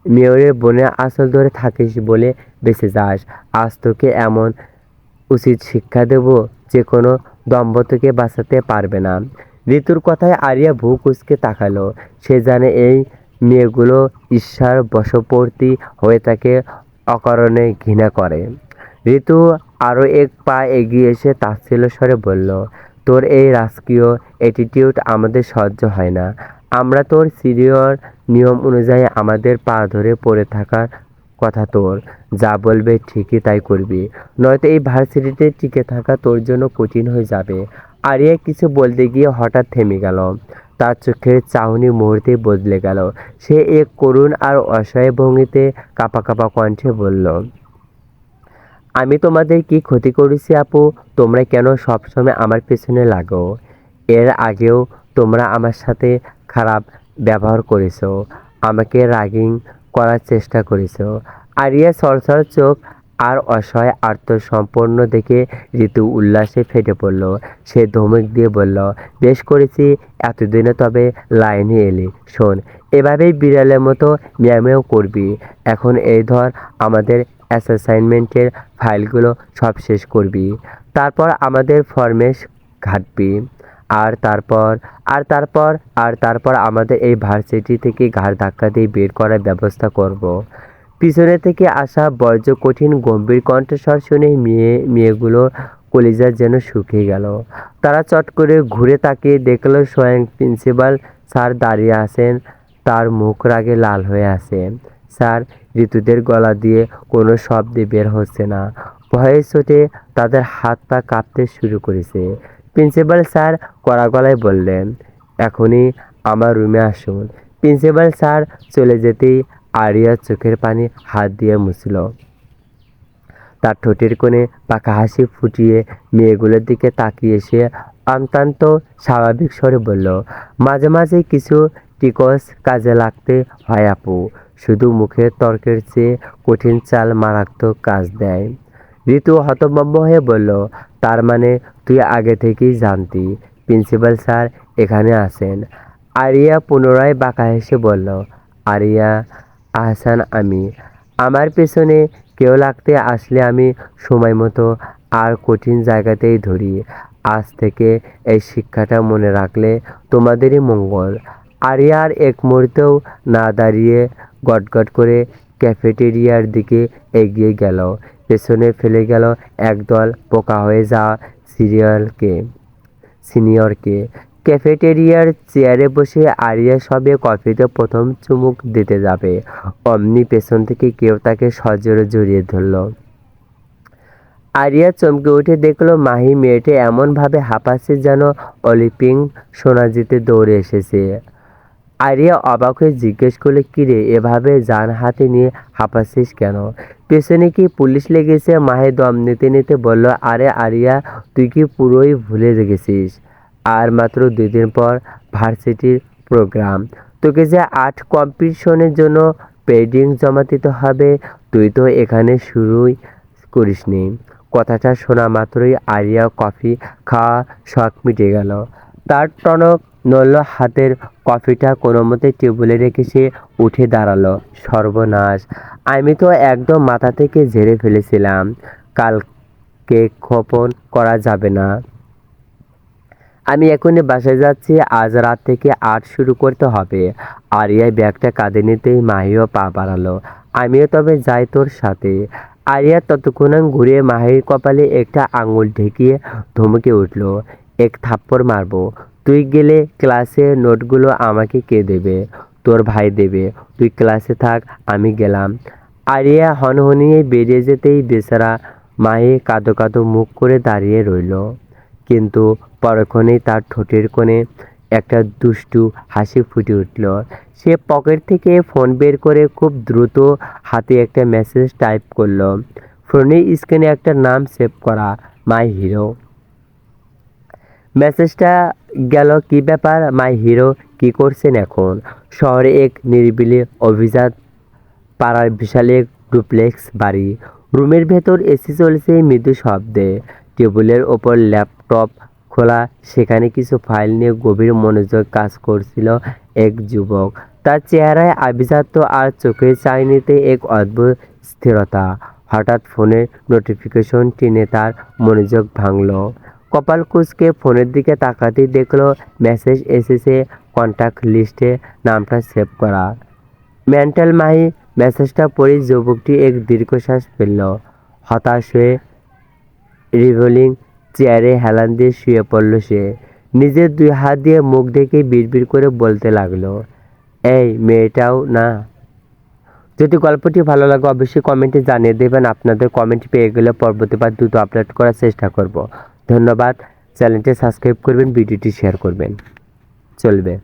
মেয়রের বোনের আঁচল ধরে থাকিস বলে বেঁচে যাস। আজ তোকে এমন উচিত শিক্ষা দেব যে কোনো দম্ভ থেকে বাঁচাতে পারবে না। ঋতুর কথায় আরিয়া ভ্রু কুঁচকে তাকালো। সে জানে এই মেয়েগুলো ঈর্ষার বশবর্তী হয়ে তাকে অকারণে ঘৃণা করে। ঋতু আরও 1 পা এগিয়ে এসে তাচ্ছিল্য স্বরে বলল, তোর এই রাজকীয় অ্যাটিটিউড আমাদের সহ্য হয় না। আমরা তোর সিনিয়র, নিয়ম অনুযায়ী আমাদের পা ধরে পড়ে থাকার কথা তোর। যা বলবে ঠিকই তাই করবি, নয়তো এই ভার্সিটিতে টিকে থাকা তোর জন্য কঠিন হয়ে যাবে। আরিয়া কিছু বলতে গিয়ে হঠাৎ থেমে গেল। তার চোখের চাহনি মুহূর্তেই বদলে গেল। সে এক করুণ আর অসহায় ভঙ্গিতে কাঁপা কাঁপা কণ্ঠে বলল, আমি তোমাদের কি ক্ষতি করেছি আপু? তোমরা কেন সবসময় আমার পেছনে লাগো? এর আগেও তোমরা আমার সাথে খারাপ ব্যবহার করেছো, আমাকে রাগিং করার চেষ্টা করেছো। আরিয়া সরসর চোখ আর অসহায় আত্মসম্পন্ন দেখে ঋতু উল্লাসে ফেটে পড়ল। সে ধমক দিয়ে বলল, বেশ করেছি এতদিনে তবে লাইনে এলি। শোন, এভাবেই বিড়ালের মতো ম্যাও করবি। এখন এই ধর আমাদের অ্যাসাইনমেন্টের ফাইলগুলো সব শেষ করবি, তারপর আমাদের ফরমেশ ঘাঁটবি। আর তারপর আর তারপর আর তারপর আমাদের এই ভার্সিটি থেকে ঘাড় ধাক্কা দিয়ে বের করার ব্যবস্থা করব। পিছনে থেকে আসা বজ্র কঠিন গম্ভীর কণ্ঠস্বর শুনে মেয়েগুলোর কলিজা যেন শুকিয়ে গেল। তারা চট করে ঘুরে তাকিয়ে দেখল স্বয়ং প্রিন্সিপাল স্যার দাঁড়িয়ে আছেন। তার মুখ রাগে লাল হয়ে আছে। স্যার, ঋতুদের গলা দিয়ে কোনো শব্দই বের হচ্ছে না। ভয়ে চোটে তাদের হাত পা কাঁপতে শুরু করেছে। প্রিন্সিপাল স্যার কড়া গলায় বললেন, এখনই আমার রুমে আসুন। প্রিন্সিপাল স্যার চলে যেতেই আরিয়া চোখের পানি হাত দিয়ে মুছল। তার ঠোঁটের কোণে পাকা হাসি ফুটিয়ে মেয়েগুলোর দিকে তাকিয়ে সে অত্যন্ত স্বাভাবিক স্বরে বলল, মাঝে মাঝে কিছু টিকস কাজে লাগতে হয় আপু। শুধু মুখের তর্কের চেয়ে কঠিন চাল মারাত্মক কাজ দেয়। ঋতু হতভম্ব হয়ে বলল, তার মানে তুই আগে থেকেই জানতি প্রিন্সিপাল স্যার এখানে আছেন? আরিয়া পুনরায় বাঁকা হেসে বলল, আরিয়া আহসান আমি। আমার পেছনে কেউ লাগতে আসলে আমি সময় মতো আর কঠিন জায়গাতেই ধরি। আজ থেকে এই শিক্ষাটা মনে রাখলে তোমাদেরই মঙ্গল। আরিয়া আর এক মুহূর্তেও না দাঁড়িয়ে গটগট করে ক্যাফেটেরিয়ার দিকে এগিয়ে গেল। পেছনে ফেলে গেল একদল বোকা হয়ে যাওয়া সিনিয়রকে। ক্যাফেটেরিয়ার চেয়ারে বসে আরিয়া সবে কফিতে প্রথম চুমুক দিতে যাবে, অমনি পেছন থেকে কেউ তাকে সজোরে জড়িয়ে ধরল। আরিয়া চমকে উঠে দেখল মাহি মেয়েটি এমনভাবে হাঁপাচ্ছে যেন অলিম্পিক সোনা জিতে দৌড়ে এসেছে। আরিয়া অবাক হয়ে জিজ্ঞেস করলে, কিরে এভাবে যান হাতে নিয়ে হাঁপাচ্ছিস কেন? পেছনে কি পুলিশ লেগেছে? মাহি দম নিতে নিতে বলল, আরে আরিয়া, তুই কি পুরোই ভুলে গেছিস? আর মাত্র 2 দিন পর ভার্সিটির প্রোগ্রাম। তোকে যে আর্ট কম্পিটিশনের জন্য পেন্টিং জমা দিতে হবে, তুই তো এখানে শুরুই করিসনি। কথাটা শোনা মাত্রই আরিয়া কফি খাওয়া শখ মিটে গেল। তার টনক নড়ল, হাতের কফিটা কোনোমতে টেবিলে রেখে সে উঠে দাঁড়ালো। সর্বনাশ, আমি তো একদম মাথা থেকে ঝেড়ে ফেলেছিলাম। কালকে ক্ষপণ করা যাবে না। আমি এখনই বাসায় যাচ্ছি, আজ রাত থেকে আর্ট শুরু করতে হবে। আরিয়া ব্যাগটা কাঁধে নিতেই মাহিও পা বাড়ালো। আমিও তবে যাই তোর সাথে। আরিয়া ততক্ষণ ঘুরে মাহির কপালে একটা আঙুল ঠেকিয়ে ধমকে উঠল, এক থাপ্পড় মারবো। তুই গেলে ক্লাসে নোটগুলো আমাকে কে দেবে? তোর ভাই দেবে। তুই ক্লাসে থাক, আমি গেলাম। আরিয়া হনহনিয়ে বেরিয়ে যেতেই বেচারা মাহি কাঁদো কাঁদো মুখ করে দাঁড়িয়ে রইল। কিন্তু পরক্ষণেই তার ঠোঁটের কোণে একটা দুষ্টু হাসি ফুটে উঠল। সে পকেট থেকে ফোন বের করে খুব দ্রুত হাতে একটা মেসেজ টাইপ করলো। ফোনের স্ক্রিনে একটা নাম সেভ করা, মাই হিরো। মেসেজটা গেল, কি ব্যাপার মাই হিরো, কি করছেন এখন? শহরে এক নিরিবিলি অভিজাত পাড়ার বিশাল এক ডুপ্লেক্স বাড়ি। রুমের ভেতর এসি চলছে মৃদু শব্দে। টেবিলের ওপর ল্যাপটপ খোলা, সেখানে কিছু ফাইল নিয়ে গভীর মনোযোগ কাজ করছিল এক যুবক। তার চেহারায় আভিজাত্য আর চোখের চাহনিতে এক অদ্ভুত স্থিরতা। হঠাৎ ফোনের নোটিফিকেশন টেনে তার মনোযোগ ভাঙল। কপাল কুঁচকে ফোনের দিকে তাকাতেই দেখলো মেসেজ এসেছে, কন্ট্যাক্ট লিস্টে নামটা সেভ করা, মেন্টাল মাহি। মেসেজটা পড়ে যুবকটি এক দীর্ঘশ্বাস ফেলল। হতাশ হয়ে রিভলিং চেয়ারে হেলান দিয়ে শুয়ে পড়ল সে। নিজের দুই হাত দিয়ে মুখ ঢেকে বিড়বিড় করে বলতে লাগলো, এই মেয়েটাও না। যদি গল্পটি ভালো লাগে অবশ্যই কমেন্টে জানিয়ে দেবেন। আপনাদের কমেন্ট পেয়ে গেলে পরবর্তীবার দ্রুত আপলোড করার চেষ্টা করব। ধন্যবাদ। চ্যানেলটি সাবস্ক্রাইব করবেন, ভিডিওটি শেয়ার করবেন। চলবে।